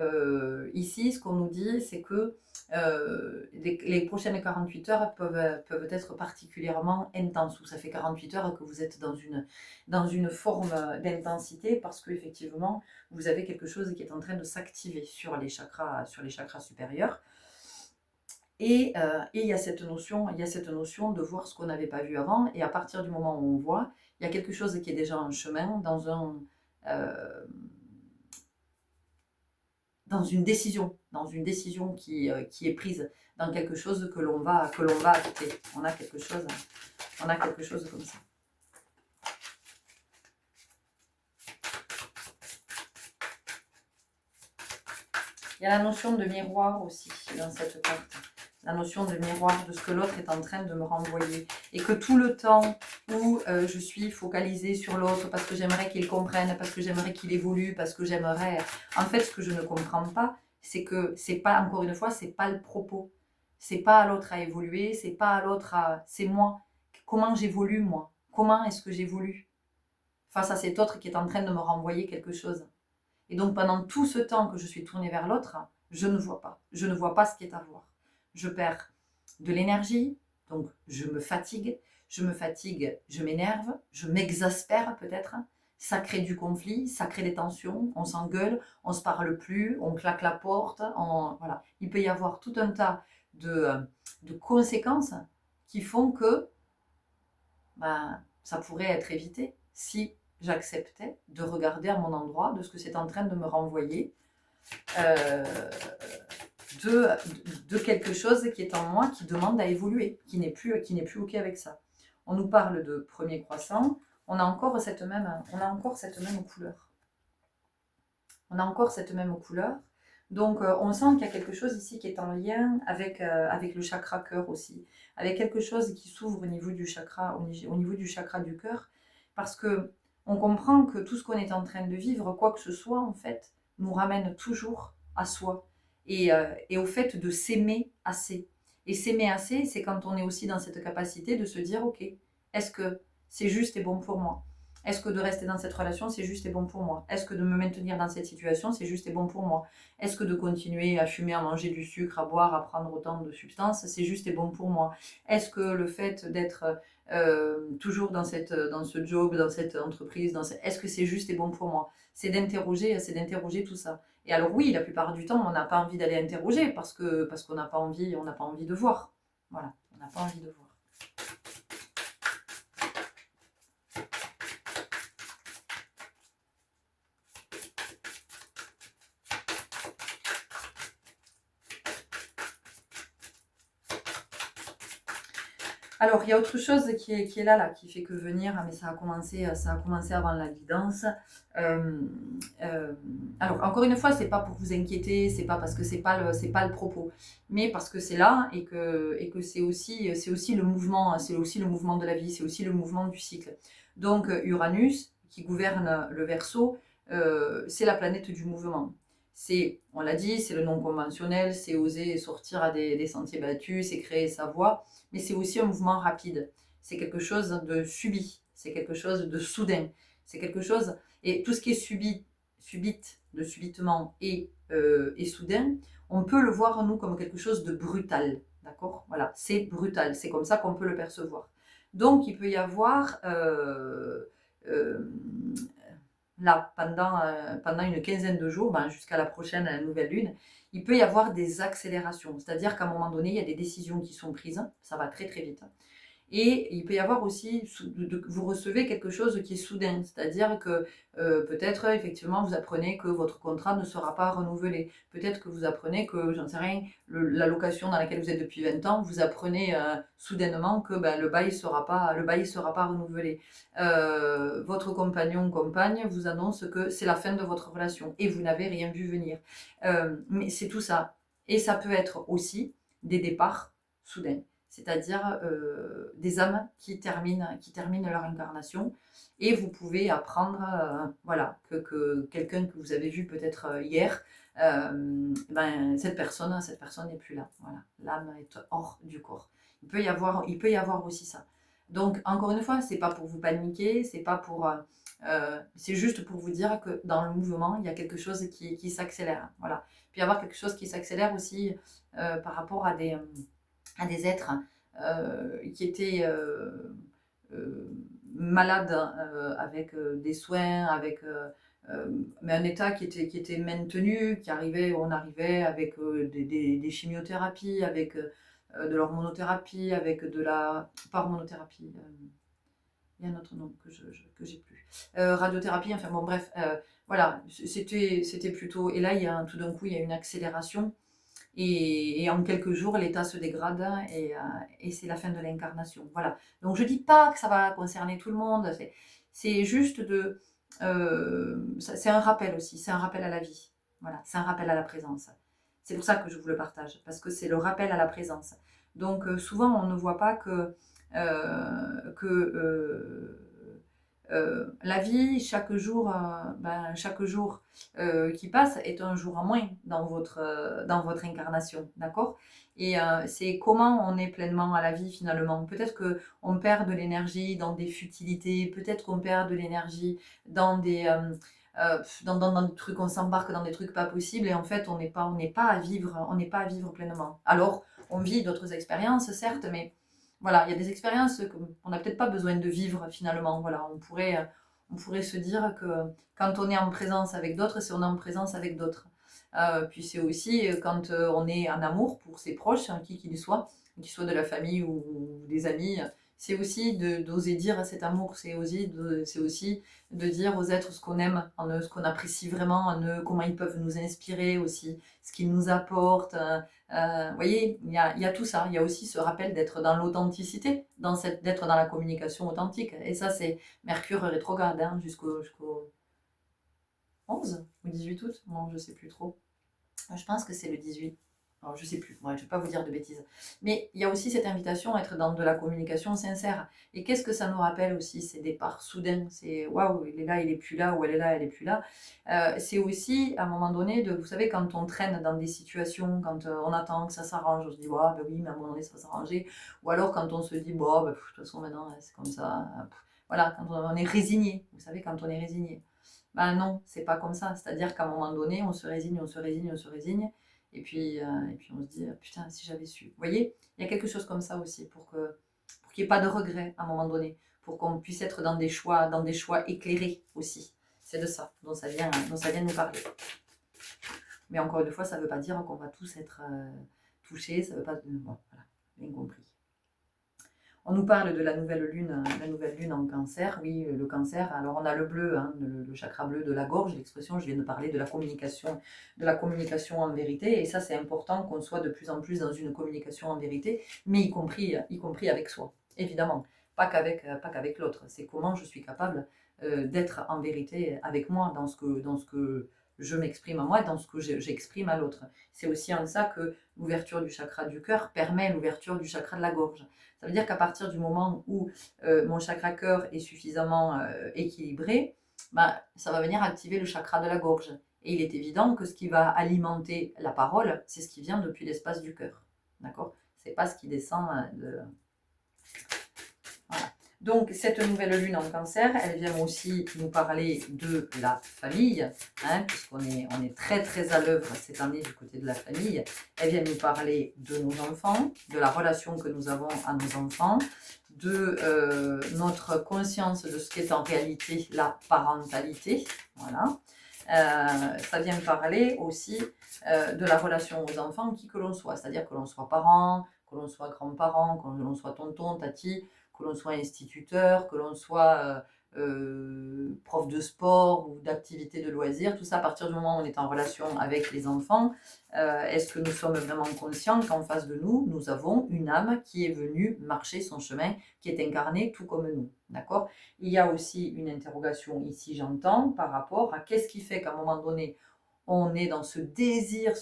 ici, ce qu'on nous dit, c'est que les prochaines 48 heures peuvent être particulièrement intenses, où ça fait 48 heures que vous êtes dans une forme d'intensité, parce qu'effectivement, vous avez quelque chose qui est en train de s'activer sur les chakras supérieurs. Et il y a cette notion de voir ce qu'on n'avait pas vu avant, et à partir du moment où on voit, il y a quelque chose qui est déjà en chemin, dans une décision qui est prise, dans quelque chose que l'on va acter. On a quelque chose comme ça. Il y a la notion de miroir aussi dans cette carte. La notion de miroir, de ce que l'autre est en train de me renvoyer. Et que tout le temps où je suis focalisée sur l'autre parce que j'aimerais qu'il comprenne, parce que j'aimerais qu'il évolue, parce que j'aimerais... En fait, ce que je ne comprends pas, c'est que c'est pas, encore une fois, c'est pas le propos. C'est pas à l'autre à évoluer, c'est pas à l'autre à... C'est moi. Comment j'évolue, moi? Comment est-ce que j'évolue face à cet autre qui est en train de me renvoyer quelque chose? Et donc, pendant tout ce temps que je suis tournée vers l'autre, je ne vois pas. Je ne vois pas ce qui est à voir. Je perds de l'énergie, donc je me fatigue, je me fatigue, je m'énerve, je m'exaspère peut-être. Ça crée du conflit, ça crée des tensions, on s'engueule, on se parle plus, on claque la porte. Voilà. Il peut y avoir tout un tas de conséquences qui font que ben, ça pourrait être évité si j'acceptais de regarder à mon endroit de ce que c'est en train de me renvoyer euh, de quelque chose qui est en moi, qui demande à évoluer, qui n'est plus OK avec ça. On nous parle de premier croissant, on a encore cette même couleur. On a encore cette même couleur. Donc, on sent qu'il y a quelque chose ici qui est en lien avec le chakra cœur aussi, avec quelque chose qui s'ouvre au niveau du chakra, au niveau du chakra du cœur, parce que on comprend que tout ce qu'on est en train de vivre, quoi que ce soit, en fait, nous ramène toujours à soi et au fait de s'aimer assez. Et s'aimer assez, c'est quand on est aussi dans cette capacité de se dire, ok, est-ce que c'est juste et bon pour moi ? Est-ce que de rester dans cette relation, c'est juste et bon pour moi? Est-ce que de me maintenir dans cette situation, c'est juste et bon pour moi? Est-ce que de continuer à fumer, à manger du sucre, à boire, à prendre autant de substances, c'est juste et bon pour moi? Est-ce que le fait d'être toujours dans ce job, dans cette entreprise, est-ce que c'est juste et bon pour moi? C'est d'interroger tout ça. Et alors oui, la plupart du temps, on n'a pas envie d'aller interroger parce qu'on n'a pas envie, on n'a pas envie de voir. Voilà, on n'a pas envie de voir. Alors, il y a autre chose qui est là, qui fait que venir, mais ça a commencé avant la guidance. Euh, euh, alors, encore une fois, c'est pas pour vous inquiéter, c'est pas parce que c'est pas le propos, mais parce que c'est là et que c'est aussi le mouvement, de la vie, c'est aussi le mouvement du cycle. Donc, Uranus, qui gouverne le Verseau, c'est la planète du mouvement. On l'a dit, c'est le non conventionnel, c'est oser sortir à des sentiers battus, c'est créer sa voie, mais c'est aussi un mouvement rapide. C'est quelque chose de subi, c'est quelque chose de soudain, c'est quelque chose, et tout ce qui est subitement et soudain, on peut le voir nous comme quelque chose de brutal, d'accord? Voilà, c'est brutal, c'est comme ça qu'on peut le percevoir. Donc il peut y avoir euh, là, pendant une quinzaine de jours, jusqu'à la prochaine nouvelle lune, il peut y avoir des accélérations. C'est-à-dire qu'à un moment donné, il y a des décisions qui sont prises, ça va très très vite. Et il peut y avoir aussi, vous recevez quelque chose qui est soudain, c'est-à-dire que peut-être effectivement vous apprenez que votre contrat ne sera pas renouvelé, peut-être que vous apprenez que, j'en sais rien, la location dans laquelle vous êtes depuis 20 ans, vous apprenez soudainement que le bail sera pas renouvelé. Votre compagnon, compagne vous annonce que c'est la fin de votre relation et vous n'avez rien vu venir. Mais c'est tout ça. Et ça peut être aussi des départs soudains, c'est-à-dire des âmes qui terminent leur incarnation, et vous pouvez apprendre que quelqu'un que vous avez vu peut-être hier, cette personne n'est plus là. Voilà, l'âme est hors du corps. Il peut y avoir aussi ça. Donc encore une fois, c'est pas pour vous paniquer, c'est juste pour vous dire que dans le mouvement, il y a quelque chose qui s'accélère. Voilà. Il peut y avoir quelque chose qui s'accélère aussi par rapport à des êtres qui étaient malades, avec des soins, mais un état qui était maintenu, on arrivait avec des chimiothérapies, avec de l'hormonothérapie, avec de la... Pas hormonothérapie, il y a un autre nom que j'ai plus. Radiothérapie, enfin bon bref, voilà, c'était plutôt... Et là, tout d'un coup, il y a une accélération. Et en quelques jours, l'état se dégrade et c'est la fin de l'incarnation. Voilà. Donc je dis pas que ça va concerner tout le monde. C'est juste c'est un rappel aussi. C'est un rappel à la vie. Voilà. C'est un rappel à la présence. C'est pour ça que je vous le partage, parce que c'est le rappel à la présence. Donc souvent on ne voit pas que la vie, chaque jour qui passe est un jour en moins dans votre incarnation, d'accord? Et c'est comment on est pleinement à la vie finalement. Peut-être qu'on perd de l'énergie dans des futilités, peut-être qu'on perd de l'énergie dans dans des trucs, on s'embarque dans des trucs pas possibles, et en fait on n'est pas à vivre pleinement. Alors on vit d'autres expériences certes, mais Voilà, il y a des expériences qu'on n'a peut-être pas besoin de vivre finalement. Voilà, on pourrait se dire que quand on est en présence avec d'autres, c'est on est en présence avec d'autres. Puis c'est aussi quand on est en amour pour ses proches, hein, qui qu'il soit de la famille ou des amis, c'est aussi d'oser dire cet amour, c'est aussi de dire aux êtres ce qu'on aime, ce qu'on apprécie vraiment, comment ils peuvent nous inspirer aussi, ce qu'ils nous apportent. Vous voyez, il y a tout ça. Il y a aussi ce rappel d'être dans l'authenticité, d'être dans la communication authentique. Et ça, c'est Mercure rétrograde, hein, jusqu'au 11 ou 18 août. Non, je sais plus trop. Je pense que c'est le 18. Alors, je sais plus, ouais, je ne vais pas vous dire de bêtises. Mais il y a aussi cette invitation à être dans de la communication sincère. Et qu'est-ce que ça nous rappelle aussi, ces départs soudains? C'est waouh, il est là, il est plus là, ou elle est là, elle est plus là. C'est aussi, à un moment donné, vous savez, quand on traîne dans des situations, quand on attend que ça s'arrange, on se dit, ouais, ben oui, mais à un moment donné, ça va s'arranger. Ou alors quand on se dit, bon, ben, de toute façon, maintenant, c'est comme ça. Voilà, quand on est résigné. Vous savez, quand on est résigné. Ben non, c'est pas comme ça. C'est-à-dire qu'à un moment donné, on se résigne, on se résigne, on se résigne. Et puis on se dit, putain, si j'avais su. Vous voyez, il y a quelque chose comme ça aussi pour qu'il n'y ait pas de regret à un moment donné, pour qu'on puisse être dans des choix éclairés aussi. C'est de ça dont ça vient nous parler. Mais encore une fois, ça ne veut pas dire qu'on va tous être touchés, ça veut pas. Bon, voilà, bien compris. On nous parle de la nouvelle lune en cancer. Oui, le cancer. Alors on a le bleu, hein, le chakra bleu de la gorge, l'expression, je viens de parler de la communication en vérité. Et ça, c'est important qu'on soit de plus en plus dans une communication en vérité, mais y compris avec soi, évidemment. Pas qu'avec l'autre. C'est comment je suis capable d'être en vérité avec moi dans ce que je m'exprime à moi, dans ce que j'exprime à l'autre. C'est aussi en ça que l'ouverture du chakra du cœur permet l'ouverture du chakra de la gorge. Ça veut dire qu'à partir du moment où mon chakra cœur est suffisamment équilibré, bah, ça va venir activer le chakra de la gorge. Et il est évident que ce qui va alimenter la parole, c'est ce qui vient depuis l'espace du cœur. D'accord? C'est pas ce qui descend de. Voilà. Donc, cette nouvelle lune en cancer, elle vient aussi nous parler de la famille, hein, puisqu'on on est très très à l'œuvre cette année du côté de la famille. Elle vient nous parler de nos enfants, de la relation que nous avons à nos enfants, de notre conscience de ce qu'est en réalité la parentalité. Voilà. Ça vient parler aussi de la relation aux enfants, qui que l'on soit, c'est-à-dire que l'on soit parent, que l'on soit grand-parent, que l'on soit tonton, tati, que l'on soit instituteur, que l'on soit prof de sport ou d'activité de loisirs, tout ça à partir du moment où on est en relation avec les enfants, est-ce que nous sommes vraiment conscients qu'en face de nous, nous avons une âme qui est venue marcher son chemin, qui est incarnée tout comme nous, d'accord? Il y a aussi une interrogation ici, j'entends, par rapport à qu'est-ce qui fait qu'à un moment donné, on est dans ce désir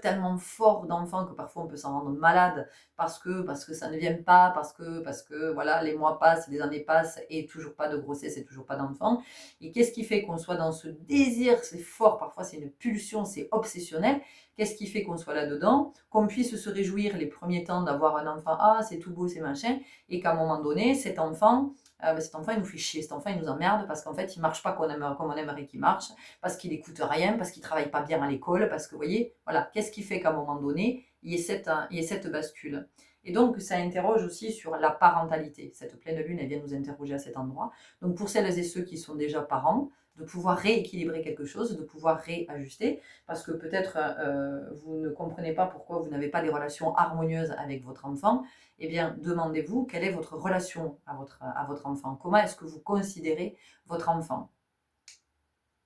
tellement fort d'enfant que parfois on peut s'en rendre malade parce que ça ne vient pas, parce que voilà, les mois passent, les années passent et toujours pas de grossesse et toujours pas d'enfant. Et qu'est-ce qui fait qu'on soit dans ce désir, c'est fort, parfois c'est une pulsion, c'est obsessionnel. Qu'est-ce qui fait qu'on soit là-dedans, qu'on puisse se réjouir les premiers temps d'avoir un enfant, ah c'est tout beau, c'est machin, et qu'à un moment donné, cet enfant, il nous fait chier, cet enfant il nous emmerde parce qu'en fait il marche pas comme on aimerait qu'il marche, parce qu'il n'écoute rien, parce qu'il ne travaille pas bien à l'école, parce que, vous voyez, voilà, qu'est-ce qui fait qu'à un moment donné, il y ait cette bascule. Et donc, ça interroge aussi sur la parentalité. Cette pleine lune, elle vient nous interroger à cet endroit. Donc, pour celles et ceux qui sont déjà parents, de pouvoir rééquilibrer quelque chose, de pouvoir réajuster, parce que peut-être vous ne comprenez pas pourquoi vous n'avez pas des relations harmonieuses avec votre enfant, eh bien, demandez-vous quelle est votre relation à votre enfant. Comment est-ce que vous considérez votre enfant?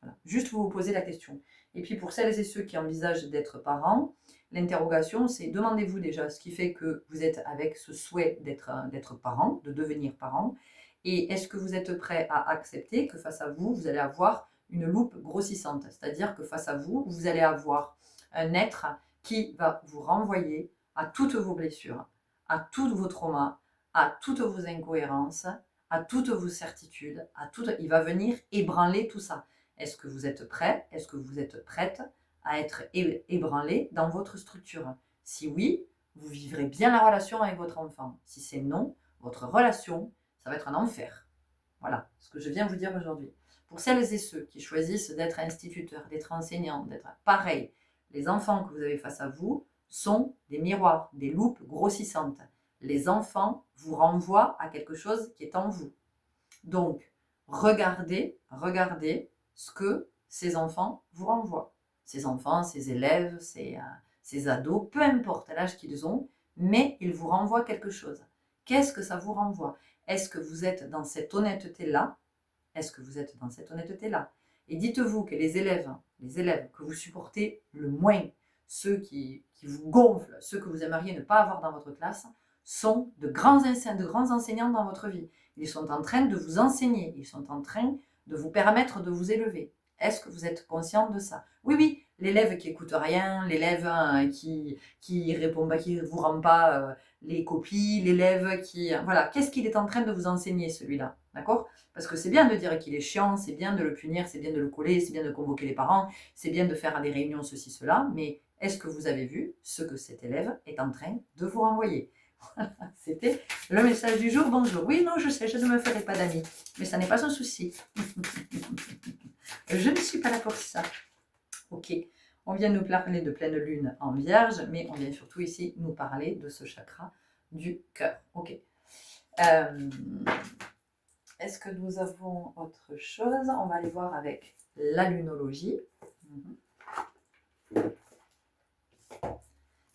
Voilà. Juste vous posez la question. Et puis pour celles et ceux qui envisagent d'être parents, l'interrogation c'est demandez-vous déjà ce qui fait que vous êtes avec ce souhait d'être parent, de devenir parent, et est-ce que vous êtes prêt à accepter que face à vous, vous allez avoir une loupe grossissante, c'est-à-dire que face à vous, vous allez avoir un être qui va vous renvoyer à toutes vos blessures, à tous vos traumas, à toutes vos incohérences, à toutes vos certitudes, il va venir ébranler tout ça. Est-ce que vous êtes prêt? Est-ce que vous êtes prête à être ébranlé dans votre structure? Si oui, vous vivrez bien la relation avec votre enfant. Si c'est non, votre relation, ça va être un enfer. Voilà ce que je viens vous dire aujourd'hui. Pour celles et ceux qui choisissent d'être instituteurs, d'être enseignants, d'être pareil, les enfants que vous avez face à vous sont des miroirs, des loupes grossissantes. les enfants vous renvoient à quelque chose qui est en vous. Donc, regardez ce que ces enfants vous renvoient. Ces enfants, ces élèves, ces ados, peu importe l'âge qu'ils ont, mais ils vous renvoient quelque chose. Qu'est-ce que ça vous renvoie? Est-ce que vous êtes dans cette honnêteté-là? Est-ce que vous êtes dans cette honnêteté-là? Et dites-vous que les élèves que vous supportez le moins, ceux qui vous gonflent, ceux que vous aimeriez ne pas avoir dans votre classe, sont de grands enseignants dans votre vie. Ils sont en train de vous enseigner, ils sont en train de vous permettre de vous élever. Est-ce que vous êtes conscient de ça? Oui, oui, l'élève qui écoute rien, l'élève qui répond pas, qui vous rend pas les copies, l'élève qui... Voilà, qu'est-ce qu'il est en train de vous enseigner, celui-là? D'accord? Parce que c'est bien de dire qu'il est chiant, c'est bien de le punir, c'est bien de le coller, c'est bien de convoquer les parents, c'est bien de faire des réunions, ceci, cela, mais est-ce que vous avez vu ce que cet élève est en train de vous renvoyer? Voilà, c'était le message du jour. Bonjour. Oui, non, je sais, je ne me ferai pas d'amis, mais ça n'est pas un souci. Je ne suis pas là pour ça. Ok, on vient nous parler de pleine lune en vierge, mais on vient surtout ici nous parler de ce chakra du cœur. Ok. Est-ce que nous avons autre chose? On va aller voir avec la lunologie.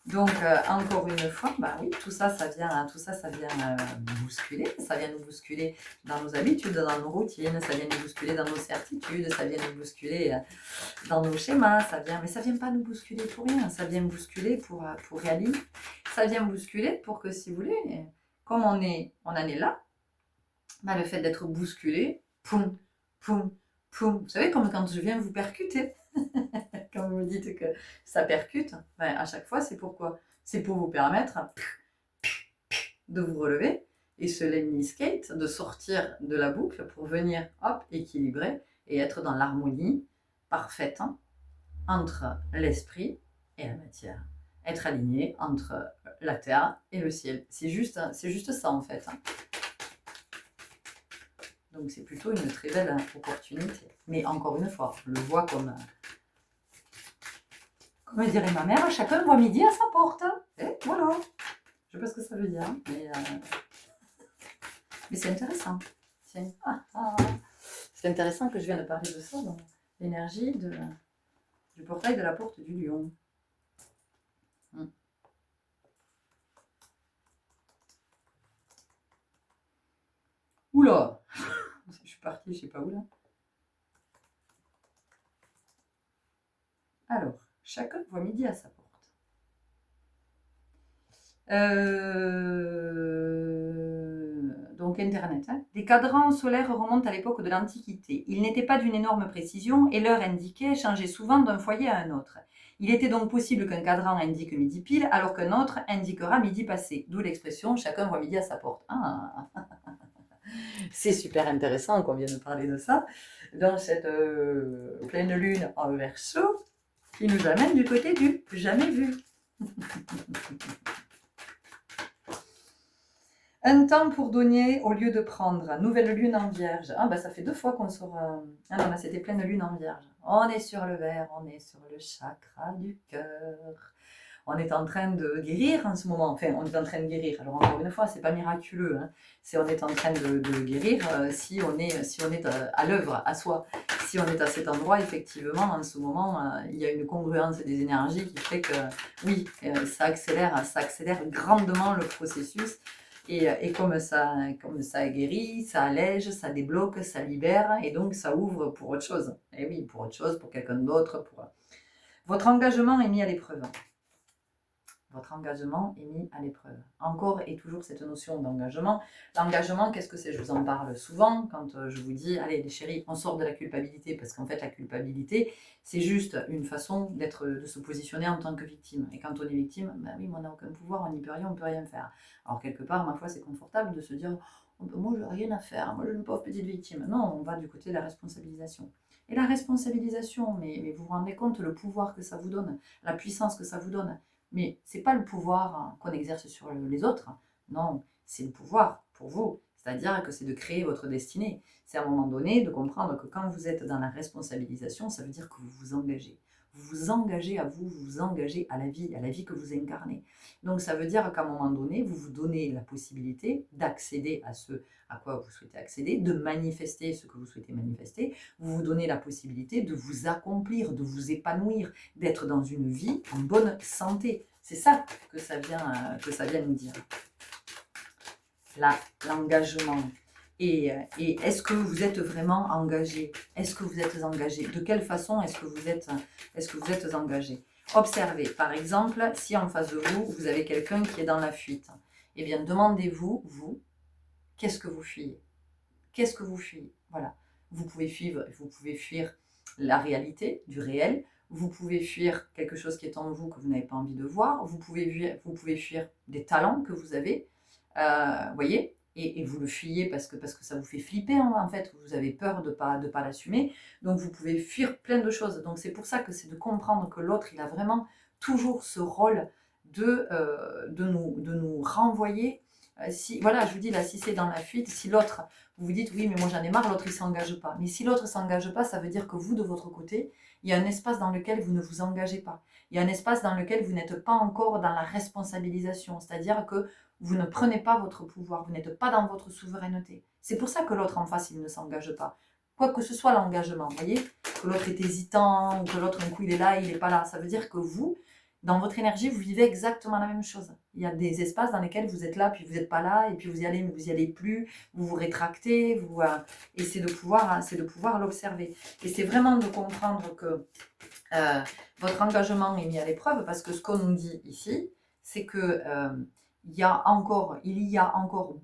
Donc, encore une fois, bah oui, tout ça, ça vient nous bousculer. Ça vient nous bousculer dans nos habitudes, dans nos routines, ça vient nous bousculer dans nos certitudes, ça vient nous bousculer dans nos schémas, mais ça vient pas nous bousculer pour rien, ça vient bousculer pour réaligner. Ça vient bousculer pour que, si vous voulez, comme on en est là, bah, le fait d'être bousculé, poum, poum, poum. Vous savez, comme quand je viens vous percuter. Quand vous me dites que ça percute, ben à chaque fois, c'est pourquoi? C'est pour vous permettre de vous relever et ce lemmy skate, de sortir de la boucle pour venir, hop, équilibrer et être dans l'harmonie parfaite entre l'esprit et la matière. Être aligné entre la terre et le ciel. C'est juste ça, en fait. Donc, c'est plutôt une très belle opportunité. Mais encore une fois, je le vois comme dirait ma mère, chacun voit midi à sa porte. Et voilà. Je ne sais pas ce que ça veut dire, mais c'est intéressant. C'est intéressant que je vienne de parler de ça dans l'énergie du portail de la porte du lion. Oula. Je suis partie, je ne sais pas où là. Alors, chacun voit midi à sa porte. Donc Internet. Des cadrans solaires remontent à l'époque de l'Antiquité. Ils n'étaient pas d'une énorme précision et l'heure indiquée changeait souvent d'un foyer à un autre. Il était donc possible qu'un cadran indique midi pile alors qu'un autre indiquera midi passé. D'où l'expression « chacun voit midi à sa porte ». Ah. C'est super intéressant qu'on vienne de parler de ça dans cette pleine lune en Verseau qui nous amène du côté du jamais vu. Un temps pour donner au lieu de prendre. Nouvelle lune en vierge. Ah bah ça fait 2 fois qu'on sort... Ah non, là c'était pleine lune en vierge. On est sur le vert, on est sur le chakra du cœur. On est en train de guérir en ce moment. Enfin, on est en train de guérir. Alors encore une fois, c'est pas miraculeux. Hein. On est en train de guérir si on est à l'œuvre, à soi. Si on est à cet endroit, effectivement, en ce moment, il y a une congruence des énergies qui fait que, oui, ça accélère grandement le processus. Et comme ça guérit, ça allège, ça débloque, ça libère, et donc ça ouvre pour autre chose. Et oui, pour autre chose, pour quelqu'un d'autre. Votre engagement est mis à l'épreuve. Votre engagement est mis à l'épreuve. Encore et toujours cette notion d'engagement. L'engagement, qu'est-ce que c'est? Je vous en parle souvent quand je vous dis, allez les chéris, on sort de la culpabilité, parce qu'en fait la culpabilité, c'est juste une façon de se positionner en tant que victime. Et quand on est victime, ben oui, mais on n'a aucun pouvoir, on n'y peut rien, on ne peut rien faire. Alors quelque part, ma foi, c'est confortable de se dire, moi je n'ai rien à faire, moi je suis une pauvre petite victime. Non, on va du côté de la responsabilisation. Et la responsabilisation, mais vous vous rendez compte le pouvoir que ça vous donne, la puissance que ça vous donne. Mais ce n'est pas le pouvoir qu'on exerce sur les autres. Non, c'est le pouvoir pour vous. C'est-à-dire que c'est de créer votre destinée. C'est à un moment donné de comprendre que quand vous êtes dans la responsabilisation, ça veut dire que vous vous engagez. vous vous engagez à vous, vous vous engagez à la vie que vous incarnez. Donc ça veut dire qu'à un moment donné, vous vous donnez la possibilité d'accéder à ce à quoi vous souhaitez accéder, de manifester ce que vous souhaitez manifester, vous vous donnez la possibilité de vous accomplir, de vous épanouir, d'être dans une vie en bonne santé. C'est ça que ça vient nous dire. L'engagement. Et est-ce que vous êtes vraiment engagé? Est-ce que vous êtes engagé? De quelle façon est-ce que vous êtes engagé? Observez, par exemple, si en face de vous, vous avez quelqu'un qui est dans la fuite, eh bien, demandez-vous, vous, qu'est-ce que vous fuyez? Qu'est-ce que vous fuyez? Voilà. Vous pouvez fuir la réalité, du réel. Vous pouvez fuir quelque chose qui est en vous que vous n'avez pas envie de voir. Vous pouvez fuir des talents que vous avez. Voyez, et vous le fuyez parce que ça vous fait flipper, hein, en fait, vous avez peur de pas l'assumer, donc vous pouvez fuir plein de choses. Donc c'est pour ça que c'est de comprendre que l'autre, il a vraiment toujours ce rôle de nous renvoyer. Si, voilà, je vous dis là, si c'est dans la fuite, si l'autre, vous vous dites oui, mais moi j'en ai marre, l'autre il s'engage pas. Mais si l'autre ne s'engage pas, ça veut dire que vous, de votre côté, il y a un espace dans lequel vous ne vous engagez pas. Il y a un espace dans lequel vous n'êtes pas encore dans la responsabilisation, c'est-à-dire que vous ne prenez pas votre pouvoir, vous n'êtes pas dans votre souveraineté. C'est pour ça que l'autre en face, il ne s'engage pas. Quoi que ce soit l'engagement, vous voyez, que l'autre est hésitant, ou que l'autre, un coup, il est là, il n'est pas là. Ça veut dire que vous, dans votre énergie, vous vivez exactement la même chose. Il y a des espaces dans lesquels vous êtes là, puis vous n'êtes pas là, et puis vous y allez, mais vous n'y allez plus, vous vous rétractez, et c'est de pouvoir l'observer. Et c'est vraiment de comprendre que votre engagement est mis à l'épreuve, parce que ce qu'on nous dit ici, c'est que il y a encore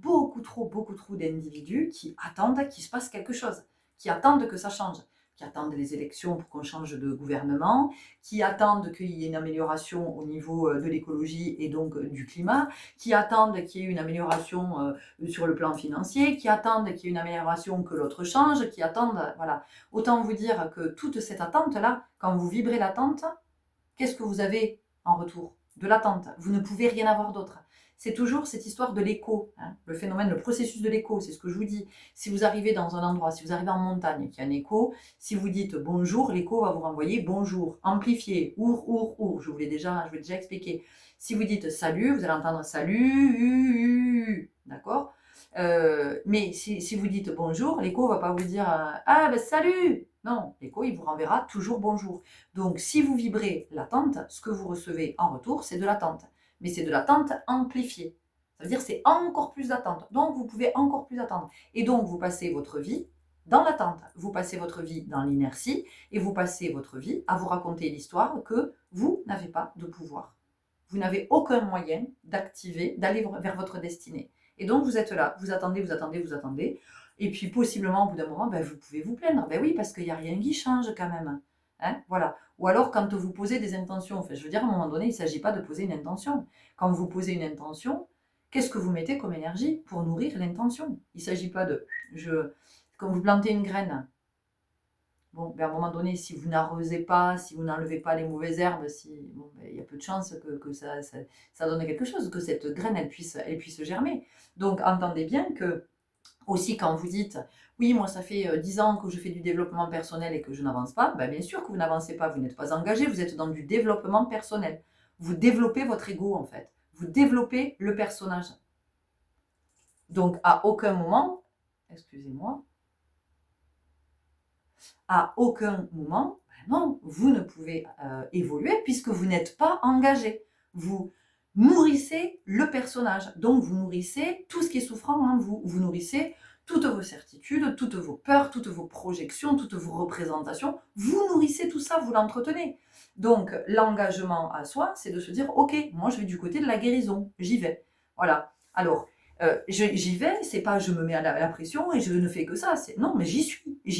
beaucoup trop d'individus qui attendent qu'il se passe quelque chose, qui attendent que ça change, qui attendent les élections pour qu'on change de gouvernement, qui attendent qu'il y ait une amélioration au niveau de l'écologie et donc du climat, qui attendent qu'il y ait une amélioration sur le plan financier, qui attendent qu'il y ait une amélioration, que l'autre change, qui attendent, voilà. Autant vous dire que toute cette attente-là, quand vous vibrez l'attente, qu'est-ce que vous avez en retour de l'attente? Vous ne pouvez rien avoir d'autre. C'est toujours cette histoire de l'écho, hein, le phénomène, le processus de l'écho, c'est ce que je vous dis. Si vous arrivez dans un endroit, si vous arrivez en montagne, qu'il y a un écho, si vous dites bonjour, l'écho va vous renvoyer bonjour, amplifié, our. Je vous l'ai déjà expliqué. Si vous dites salut, vous allez entendre salut, d'accord. Mais si vous dites bonjour, l'écho ne va pas vous dire ah ben salut. Non, l'écho il vous renverra toujours bonjour. Donc si vous vibrez l'attente, ce que vous recevez en retour, c'est de l'attente. Mais c'est de l'attente amplifiée. Ça veut dire c'est encore plus d'attente. Donc vous pouvez encore plus attendre. Et donc vous passez votre vie dans l'attente. Vous passez votre vie dans l'inertie et vous passez votre vie à vous raconter l'histoire que vous n'avez pas de pouvoir. Vous n'avez aucun moyen d'activer, d'aller vers votre destinée. Et donc vous êtes là, vous attendez. Et puis possiblement au bout d'un moment, ben, vous pouvez vous plaindre. Ben oui, parce qu'il n'y a rien qui change quand même. Hein, voilà. Ou alors quand vous posez des intentions, enfin, je veux dire, à un moment donné, il ne s'agit pas de poser une intention. Quand vous posez une intention, qu'est-ce que vous mettez comme énergie pour nourrir l'intention? Il ne s'agit pas de... Quand vous plantez une graine, bon, ben à un moment donné, si vous n'arrosez pas, si vous n'enlevez pas les mauvaises herbes, bon, ben, il y a peu de chances que ça donne quelque chose, que cette graine, elle puisse germer. Donc entendez bien que aussi, quand vous dites oui, moi ça fait 10 ans que je fais du développement personnel et que je n'avance pas, ben bien sûr que vous n'avancez pas, vous n'êtes pas engagé, vous êtes dans du développement personnel. Vous développez votre ego en fait, vous développez le personnage. Donc à aucun moment, excusez-moi, à aucun moment, ben non, vous ne pouvez évoluer puisque vous n'êtes pas engagé. Vous nourrissez le personnage, donc vous nourrissez tout ce qui est souffrant en vous, vous nourrissez toutes vos certitudes, toutes vos peurs, toutes vos projections, toutes vos représentations, vous nourrissez tout ça, vous l'entretenez. Donc l'engagement à soi, c'est de se dire, ok, moi je vais du côté de la guérison, j'y vais. Voilà. Alors, j'y vais, c'est pas je me mets à la pression et je ne fais que ça. Non, mais j'y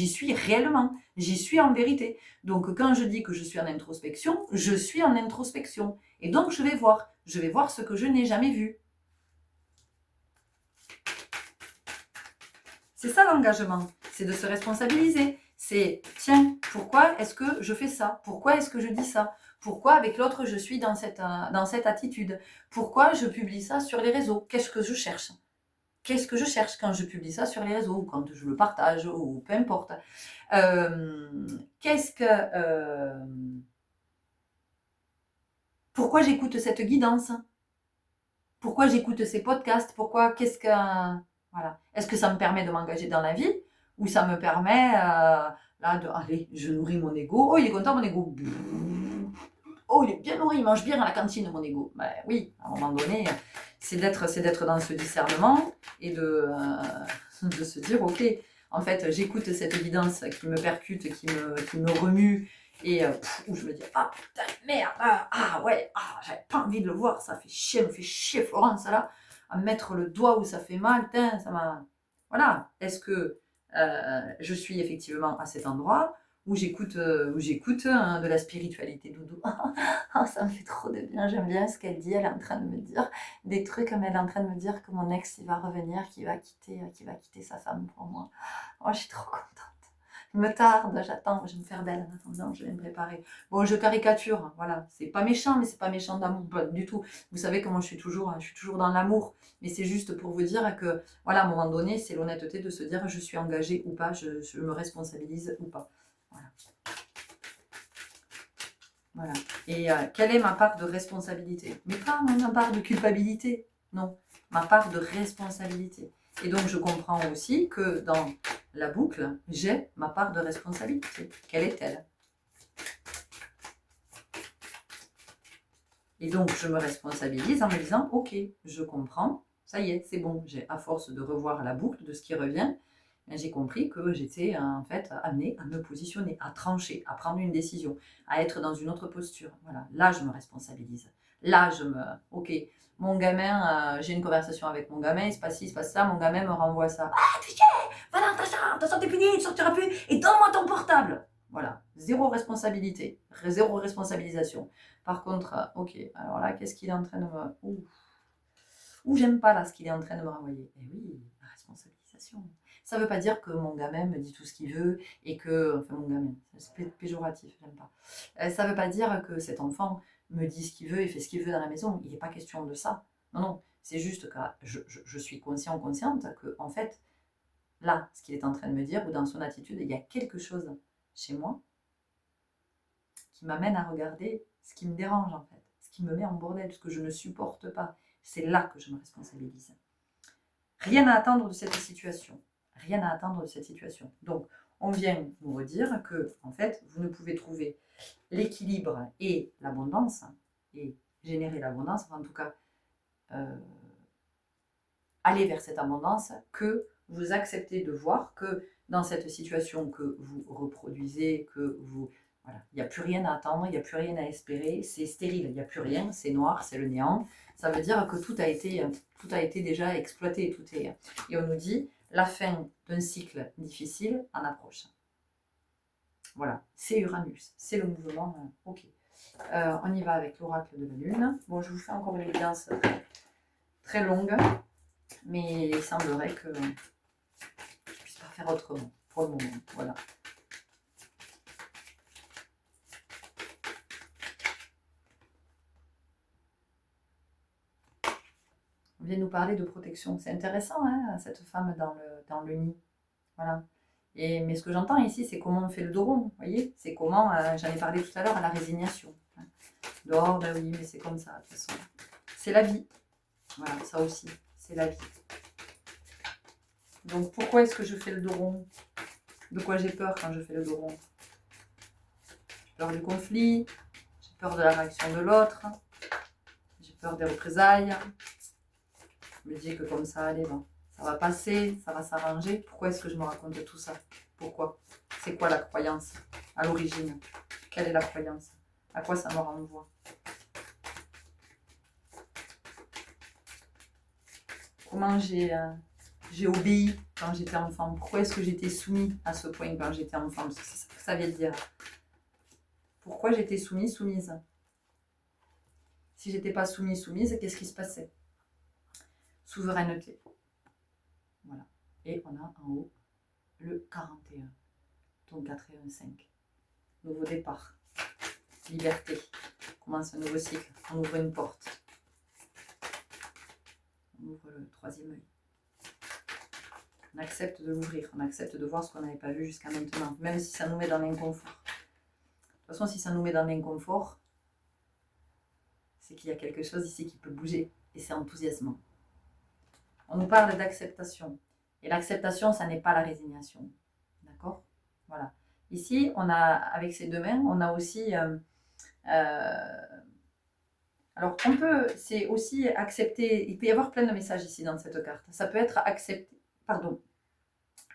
suis réellement, j'y suis en vérité. Donc quand je dis que je suis en introspection, je suis en introspection. Et donc je vais voir ce que je n'ai jamais vu. C'est ça l'engagement, c'est de se responsabiliser. C'est, tiens, pourquoi est-ce que je fais ça? Pourquoi est-ce que je dis ça? Pourquoi avec l'autre je suis dans cette attitude? Pourquoi je publie ça sur les réseaux? Qu'est-ce que je cherche? Qu'est-ce que je cherche quand je publie ça sur les réseaux, ou quand je le partage, ou peu importe. Qu'est-ce que... Pourquoi j'écoute cette guidance? Pourquoi j'écoute ces podcasts? Pourquoi, qu'est-ce que... Voilà. Est-ce que ça me permet de m'engager dans la vie? Ou ça me permet, là, de... Allez, je nourris mon ego. Oh, il est content, mon ego. Oh, il est bien nourri, il mange bien à la cantine, mon ego. Ben oui, à un moment donné, c'est d'être dans ce discernement et de se dire, ok, en fait, j'écoute cette guidance qui me percute, qui me remue, et où je me dis, ah putain, merde, ouais, j'avais pas envie de le voir, ça fait chier, me fait chier Florence, là, à mettre le doigt où ça fait mal, putain, ça m'a... Voilà, est-ce que je suis effectivement à cet endroit où j'écoute de la spiritualité doudou. Oh, ça me fait trop de bien, j'aime bien ce qu'elle dit, elle est en train de me dire des trucs comme elle est en train de me dire que mon ex il va revenir, qu'il va quitter sa femme pour moi. Oh, je suis trop contente. Je me tarde, j'attends, je vais me faire belle en attendant, je vais me préparer. Bon, je caricature, voilà, c'est pas méchant, mais c'est pas méchant d'amour, pas du tout. Vous savez comment je suis toujours dans l'amour, mais c'est juste pour vous dire que, voilà, à un moment donné, c'est l'honnêteté de se dire je suis engagée ou pas, je me responsabilise ou pas. Voilà. Voilà. Et quelle est ma part de responsabilité? Mais pas ma part de culpabilité, non, ma part de responsabilité. Et donc je comprends aussi que dans la boucle, j'ai ma part de responsabilité. Quelle est-elle? Et donc je me responsabilise en me disant, ok, je comprends, ça y est, c'est bon, j'ai à force de revoir la boucle de ce qui revient, j'ai compris que j'étais en fait amenée à me positionner, à trancher, à prendre une décision, à être dans une autre posture. Voilà, là je me responsabilise. Là je me... Ok, mon gamin, j'ai une conversation avec mon gamin, il se passe ci, il se passe ça, mon gamin me renvoie ça. Ah, tu sais, va dans ta chambre, ta santé punie, tu sortiras plus, et donne-moi ton portable. Voilà, zéro responsabilité, zéro responsabilisation. Par contre, ok, alors là, qu'est-ce qu'il est en train de me... Ouh, j'aime pas là ce qu'il est en train de me renvoyer. Eh oui, la responsabilisation. Ça veut pas dire que mon gamin me dit tout ce qu'il veut et que... Enfin, mon gamin, c'est péjoratif, j'aime pas. Ça veut pas dire que cet enfant me dit ce qu'il veut et fait ce qu'il veut dans la maison. Il n'est pas question de ça. Non, non, c'est juste que je suis consciente que, en fait, là, ce qu'il est en train de me dire, ou dans son attitude, il y a quelque chose chez moi qui m'amène à regarder ce qui me dérange, en fait, ce qui me met en bordel, ce que je ne supporte pas. C'est là que je me responsabilise. Rien à attendre de cette situation. Rien à attendre de cette situation. Donc, on vient nous redire que, en fait, vous ne pouvez trouver l'équilibre et l'abondance, et générer l'abondance, enfin, en tout cas, aller vers cette abondance, que vous acceptez de voir que dans cette situation que vous reproduisez, que vous... Voilà, il n'y a plus rien à attendre, il n'y a plus rien à espérer, c'est stérile, il n'y a plus rien, c'est noir, c'est le néant. Ça veut dire que tout a été déjà exploité, tout est... Et on nous dit, la fin d'un cycle difficile en approche. Voilà, c'est Uranus, c'est le mouvement, ok. On y va avec l'oracle de la Lune. Bon, je vous fais encore une guidance très longue, mais il semblerait que je ne puisse pas faire autrement pour le moment. Voilà. On vient nous parler de protection. C'est intéressant, hein, cette femme dans le nid. Voilà. Mais ce que j'entends ici, c'est comment on fait le dos rond. Vous voyez, c'est comment, j'en ai parlé tout à l'heure, à la résignation. Dehors, ben oui, mais c'est comme ça, de toute façon. C'est la vie. Voilà, ça aussi, c'est la vie. Donc pourquoi est-ce que je fais le dos rond? De quoi j'ai peur quand je fais le dos rond? J'ai peur du conflit, j'ai peur de la réaction de l'autre, j'ai peur des représailles. Je me dis que comme ça, allez, bon, ça va passer, ça va s'arranger. Pourquoi est-ce que je me raconte tout ça? Pourquoi? C'est quoi la croyance à l'origine? Quelle est la croyance? À quoi ça me renvoie? Comment j'ai obéi quand j'étais enfant? Pourquoi est-ce que j'étais soumise à ce point quand j'étais enfant? Parce que c'est ça que ça veut dire. Pourquoi j'étais soumise? Si j'étais pas soumise, qu'est-ce qui se passait? Souveraineté. Voilà. Et on a en haut le 41. Donc 4 et 1, 5. Nouveau départ. Liberté. On commence un nouveau cycle. On ouvre une porte. On ouvre le troisième œil. On accepte de l'ouvrir. On accepte de voir ce qu'on n'avait pas vu jusqu'à maintenant. Même si ça nous met dans l'inconfort. De toute façon, si ça nous met dans l'inconfort, c'est qu'il y a quelque chose ici qui peut bouger. Et c'est enthousiasmant. On nous parle d'acceptation. Et l'acceptation, ça n'est pas la résignation. D'accord? Voilà. Ici, on a, avec ces deux mains, on a aussi... alors, on peut, c'est aussi accepter... Il peut y avoir plein de messages ici dans cette carte. Ça peut être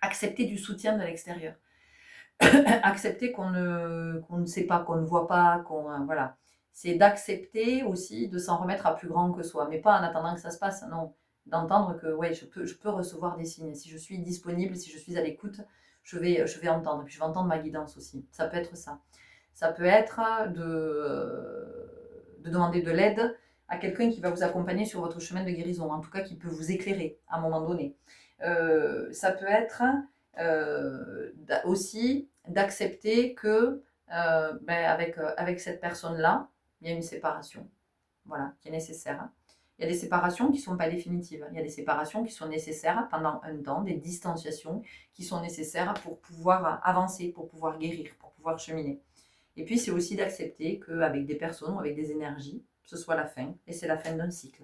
accepter du soutien de l'extérieur. Accepter qu'on ne sait pas, qu'on ne voit pas, voilà. C'est d'accepter aussi de s'en remettre à plus grand que soi, mais pas en attendant que ça se passe, non. D'entendre que ouais, je peux recevoir des signes. Si je suis disponible, si je suis à l'écoute, je vais entendre. Puis je vais entendre ma guidance aussi. Ça peut être ça. Ça peut être de demander de l'aide à quelqu'un qui va vous accompagner sur votre chemin de guérison, en tout cas qui peut vous éclairer à un moment donné. Ça peut être aussi d'accepter que avec cette personne-là, il y a une séparation, voilà, qui est nécessaire. Il y a des séparations qui ne sont pas définitives. Il y a des séparations qui sont nécessaires pendant un temps, des distanciations qui sont nécessaires pour pouvoir avancer, pour pouvoir guérir, pour pouvoir cheminer. Et puis, c'est aussi d'accepter qu'avec des personnes ou avec des énergies, ce soit la fin, et c'est la fin d'un cycle.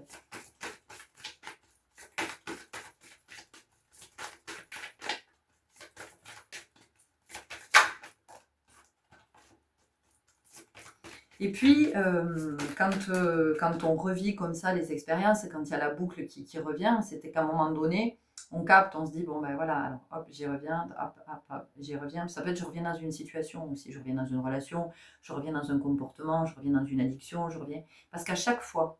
Et puis, quand on revit comme ça les expériences, quand il y a la boucle qui revient, c'était qu'à un moment donné, on capte, on se dit, bon ben voilà, alors hop, j'y reviens, hop, j'y reviens. Ça peut être, je reviens dans une situation aussi, je reviens dans une relation, je reviens dans un comportement, je reviens dans une addiction, je reviens. Parce qu'à chaque fois,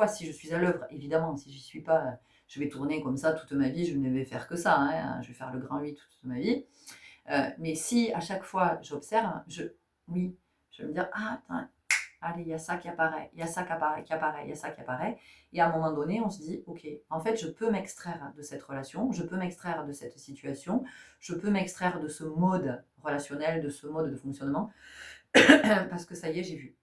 si je suis à l'œuvre, évidemment, si je n'y suis pas, je vais tourner comme ça toute ma vie, je ne vais faire que ça, hein, je vais faire le grand 8 toute ma vie. Mais si à chaque fois j'observe, oui, je vais me dire, ah, attends, allez, il y a ça qui apparaît, il y a ça qui apparaît, il y a ça qui apparaît. Et à un moment donné, on se dit, ok, en fait, je peux m'extraire de cette relation, je peux m'extraire de cette situation, je peux m'extraire de ce mode relationnel, de ce mode de fonctionnement, parce que ça y est, j'ai vu.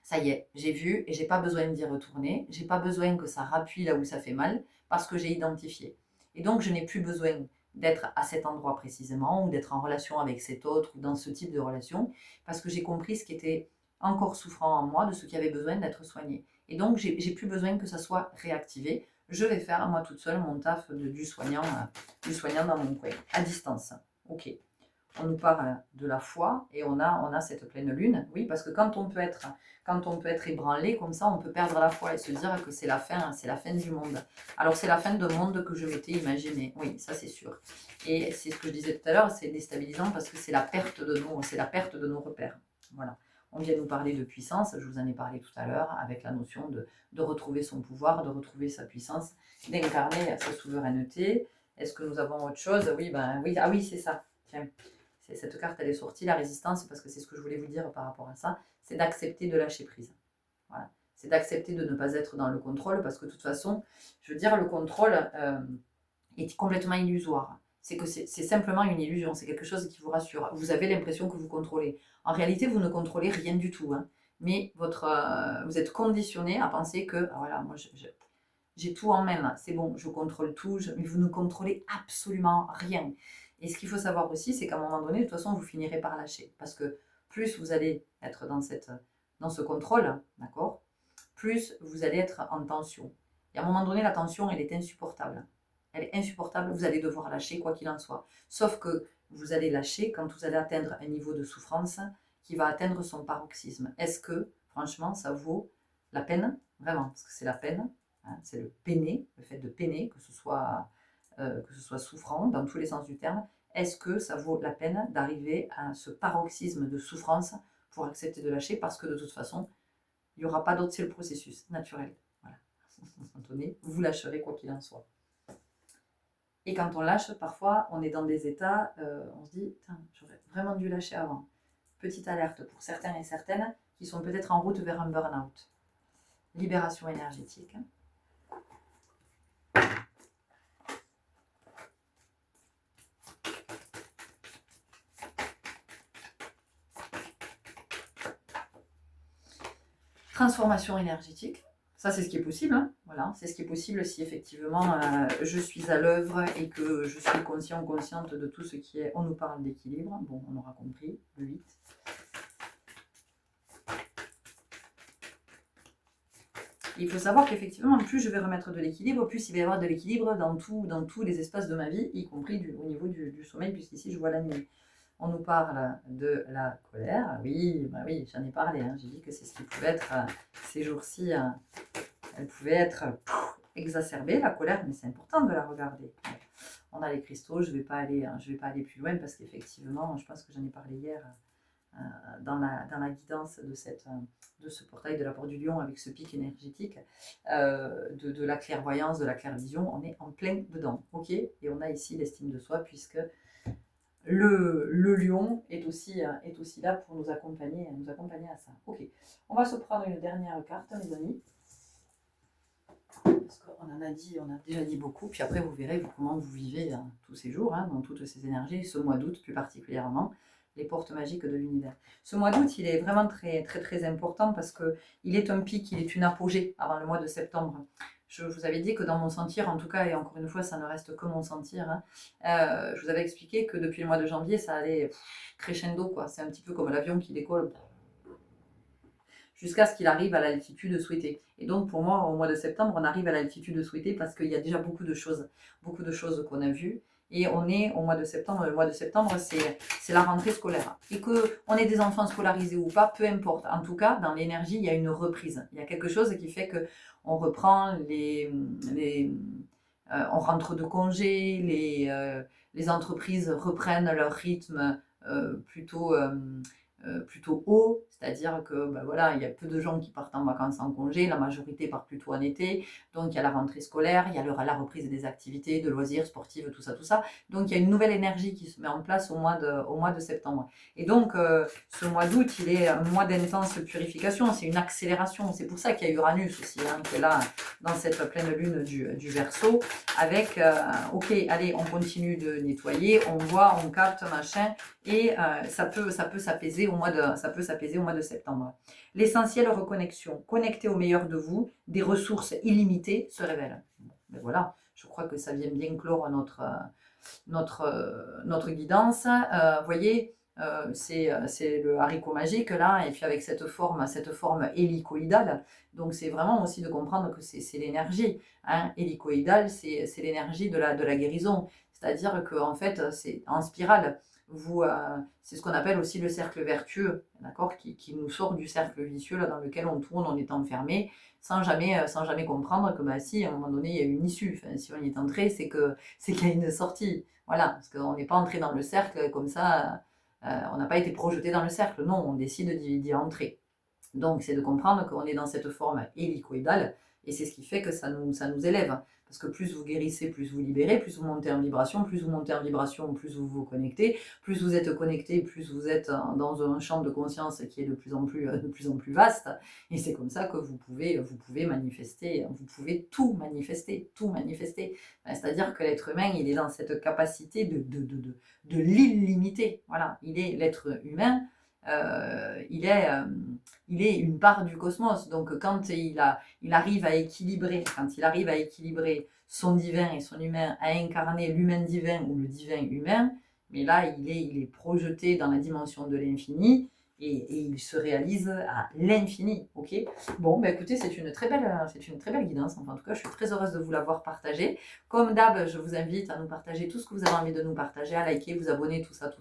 Ça y est, j'ai vu et j'ai pas besoin d'y retourner, j'ai pas besoin que ça rappuie là où ça fait mal, parce que j'ai identifié. Et donc, je n'ai plus besoin d'être à cet endroit précisément, ou d'être en relation avec cet autre, ou dans ce type de relation, parce que j'ai compris ce qui était encore souffrant en moi, de ce qui avait besoin d'être soigné. Et donc, j'ai plus besoin que ça soit réactivé. Je vais faire, moi toute seule, mon taf du soignant dans mon coin, à distance. Ok. On nous parle de la foi et on a cette pleine lune. Oui, parce que quand on peut être ébranlé comme ça, on peut perdre la foi et se dire que c'est la fin du monde. Alors c'est la fin d'un monde que je m'étais imaginé. Oui, ça c'est sûr. Et c'est ce que je disais tout à l'heure, c'est déstabilisant parce que c'est la perte de nos repères. Voilà. On vient nous parler de puissance, je vous en ai parlé tout à l'heure, avec la notion de retrouver son pouvoir, de retrouver sa puissance, d'incarner sa souveraineté. Est-ce que nous avons autre chose? Oui, oui, ah oui, c'est ça. Tiens. Cette carte, elle est sortie, la résistance, parce que c'est ce que je voulais vous dire par rapport à ça, c'est d'accepter de lâcher prise. Voilà. C'est d'accepter de ne pas être dans le contrôle, parce que de toute façon, je veux dire, le contrôle est complètement illusoire. C'est que c'est simplement une illusion, c'est quelque chose qui vous rassure. Vous avez l'impression que vous contrôlez. En réalité, vous ne contrôlez rien du tout. Hein. Mais vous êtes conditionné à penser que, ah, voilà, moi, j'ai tout en main, c'est bon, je contrôle tout, mais vous ne contrôlez absolument rien. Et ce qu'il faut savoir aussi, c'est qu'à un moment donné, de toute façon, vous finirez par lâcher. Parce que plus vous allez être dans ce contrôle, d'accord, plus vous allez être en tension. Et à un moment donné, la tension, elle est insupportable. Elle est insupportable, vous allez devoir lâcher quoi qu'il en soit. Sauf que vous allez lâcher quand vous allez atteindre un niveau de souffrance qui va atteindre son paroxysme. Est-ce que, franchement, ça vaut la peine? Vraiment, parce que c'est la peine. Hein, c'est le peiner, le fait de peiner, que ce soit souffrant dans tous les sens du terme. Est-ce que ça vaut la peine d'arriver à ce paroxysme de souffrance pour accepter de lâcher? Parce que de toute façon, il n'y aura pas d'autre, c'est le processus naturel. Voilà. À un moment donné, vous lâcherez quoi qu'il en soit. Et quand on lâche, parfois, on est dans des états, on se dit, j'aurais vraiment dû lâcher avant. Petite alerte pour certains et certaines qui sont peut-être en route vers un burn-out. Libération énergétique. Transformation énergétique. Ça, c'est ce qui est possible. Hein. Voilà, c'est ce qui est possible si effectivement je suis à l'œuvre et que je suis consciente de tout ce qui est. On nous parle d'équilibre. Bon, on aura compris. Le 8. Il faut savoir qu'effectivement, plus je vais remettre de l'équilibre, plus il va y avoir de l'équilibre dans tous les espaces de ma vie, y compris au niveau du sommeil, puisqu'ici je vois la nuit. On nous parle de la colère. Oui, bah oui, j'en ai parlé. Hein. J'ai dit que c'est ce qui pouvait être ces jours-ci. Elle pouvait être exacerbée, la colère, mais c'est important de la regarder. On a les cristaux, je vais pas aller plus loin parce qu'effectivement, je pense que j'en ai parlé hier dans la guidance de ce portail de la Porte du Lion avec ce pic énergétique de la clairvoyance, de la clairvision. On est en plein dedans, ok. Et on a ici l'estime de soi puisque le lion est aussi là pour nous accompagner à ça. Ok, on va se prendre une dernière carte, mes amis. Parce qu'on en a déjà dit beaucoup, puis après vous verrez comment vous vivez tous ces jours, dans toutes ces énergies, ce mois d'août plus particulièrement, les portes magiques de l'univers. Ce mois d'août, il est vraiment très, très, très important parce qu'il est un pic, il est une apogée avant le mois de septembre. Je vous avais dit que dans mon sentir, en tout cas, et encore une fois, ça ne reste que mon sentir, je vous avais expliqué que depuis le mois de janvier, ça allait crescendo, quoi. C'est un petit peu comme l'avion qui décolle jusqu'à ce qu'il arrive à l'altitude souhaitée. Et donc pour moi, au mois de septembre, on arrive à l'altitude souhaitée parce qu'il y a déjà beaucoup de choses qu'on a vues. Et on est au mois de septembre. Le mois de septembre, c'est la rentrée scolaire. Et qu'on ait des enfants scolarisés ou pas, peu importe. En tout cas, dans l'énergie, il y a une reprise. Il y a quelque chose qui fait qu'on reprend on rentre de congé, les entreprises reprennent leur rythme plutôt haut, c'est-à-dire que voilà, il y a peu de gens qui partent en vacances en congé, la majorité part plutôt en été, donc il y a la rentrée scolaire, il y a la reprise des activités, de loisirs sportifs, tout ça. Donc il y a une nouvelle énergie qui se met en place au mois de septembre. Et donc ce mois d'août, il est un mois d'intense purification, c'est une accélération. C'est pour ça qu'il y a Uranus aussi, qui est là dans cette pleine lune du Verseau, avec ok, allez, on continue de nettoyer, on voit, on capte, machin, et ça peut s'apaiser au mois de septembre. L'essentiel reconnexion, connecté au meilleur de vous, des ressources illimitées se révèlent. Ben voilà, je crois que ça vient bien clore notre guidance. Vous voyez, c'est le haricot magique là, et puis avec cette forme hélicoïdale. Donc c'est vraiment aussi de comprendre que c'est l'énergie. Hélicoïdale, c'est l'énergie de la guérison. C'est-à-dire qu'en fait, c'est en spirale. C'est ce qu'on appelle aussi le cercle vertueux, d'accord, qui nous sort du cercle vicieux là, dans lequel on tourne, on est enfermé, sans jamais comprendre que si à un moment donné il y a une issue. Enfin, si on y est entré, c'est qu'il y a une sortie. Voilà, parce qu'on n'est pas entré dans le cercle comme ça, on n'a pas été projeté dans le cercle. Non, on décide d'y entrer. Donc c'est de comprendre qu'on est dans cette forme hélicoïdale, et c'est ce qui fait que ça nous élève. Parce que plus vous guérissez, plus vous libérez, plus vous montez en vibration, plus vous vous connectez, plus vous êtes connecté, plus vous êtes dans un champ de conscience qui est de plus en plus vaste. Et c'est comme ça que vous pouvez manifester, vous pouvez tout manifester. C'est-à-dire que l'être humain, il est dans cette capacité de l'illimité. Voilà, il est l'être humain. Il est une part du cosmos. Donc quand il arrive à équilibrer son divin et son humain, à incarner l'humain divin ou le divin humain, mais là il est projeté dans la dimension de l'infini, et il se réalise à l'infini. Ok. Bon, écoutez, c'est une très belle guidance. Enfin, en tout cas, je suis très heureuse de vous l'avoir partagée. Comme d'hab, je vous invite à nous partager tout ce que vous avez envie de nous partager, à liker, vous abonner, tout ça.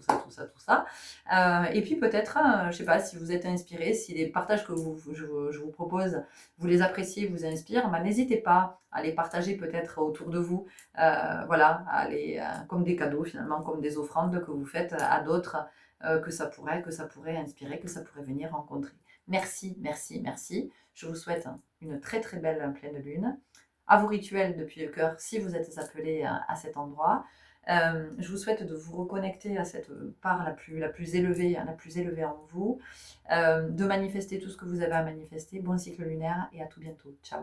Et puis peut-être, je ne sais pas, si vous êtes inspiré, si les partages que je vous propose, vous les appréciez, vous inspirent, n'hésitez pas à les partager peut-être autour de vous. Voilà, comme des cadeaux finalement, comme des offrandes que vous faites à d'autres. Que ça pourrait inspirer, que ça pourrait venir rencontrer. Merci. Je vous souhaite une très très belle pleine lune. À vos rituels depuis le cœur si vous êtes appelés à cet endroit. Je vous souhaite de vous reconnecter à cette part la plus élevée en vous, de manifester tout ce que vous avez à manifester. Bon cycle lunaire et à tout bientôt. Ciao.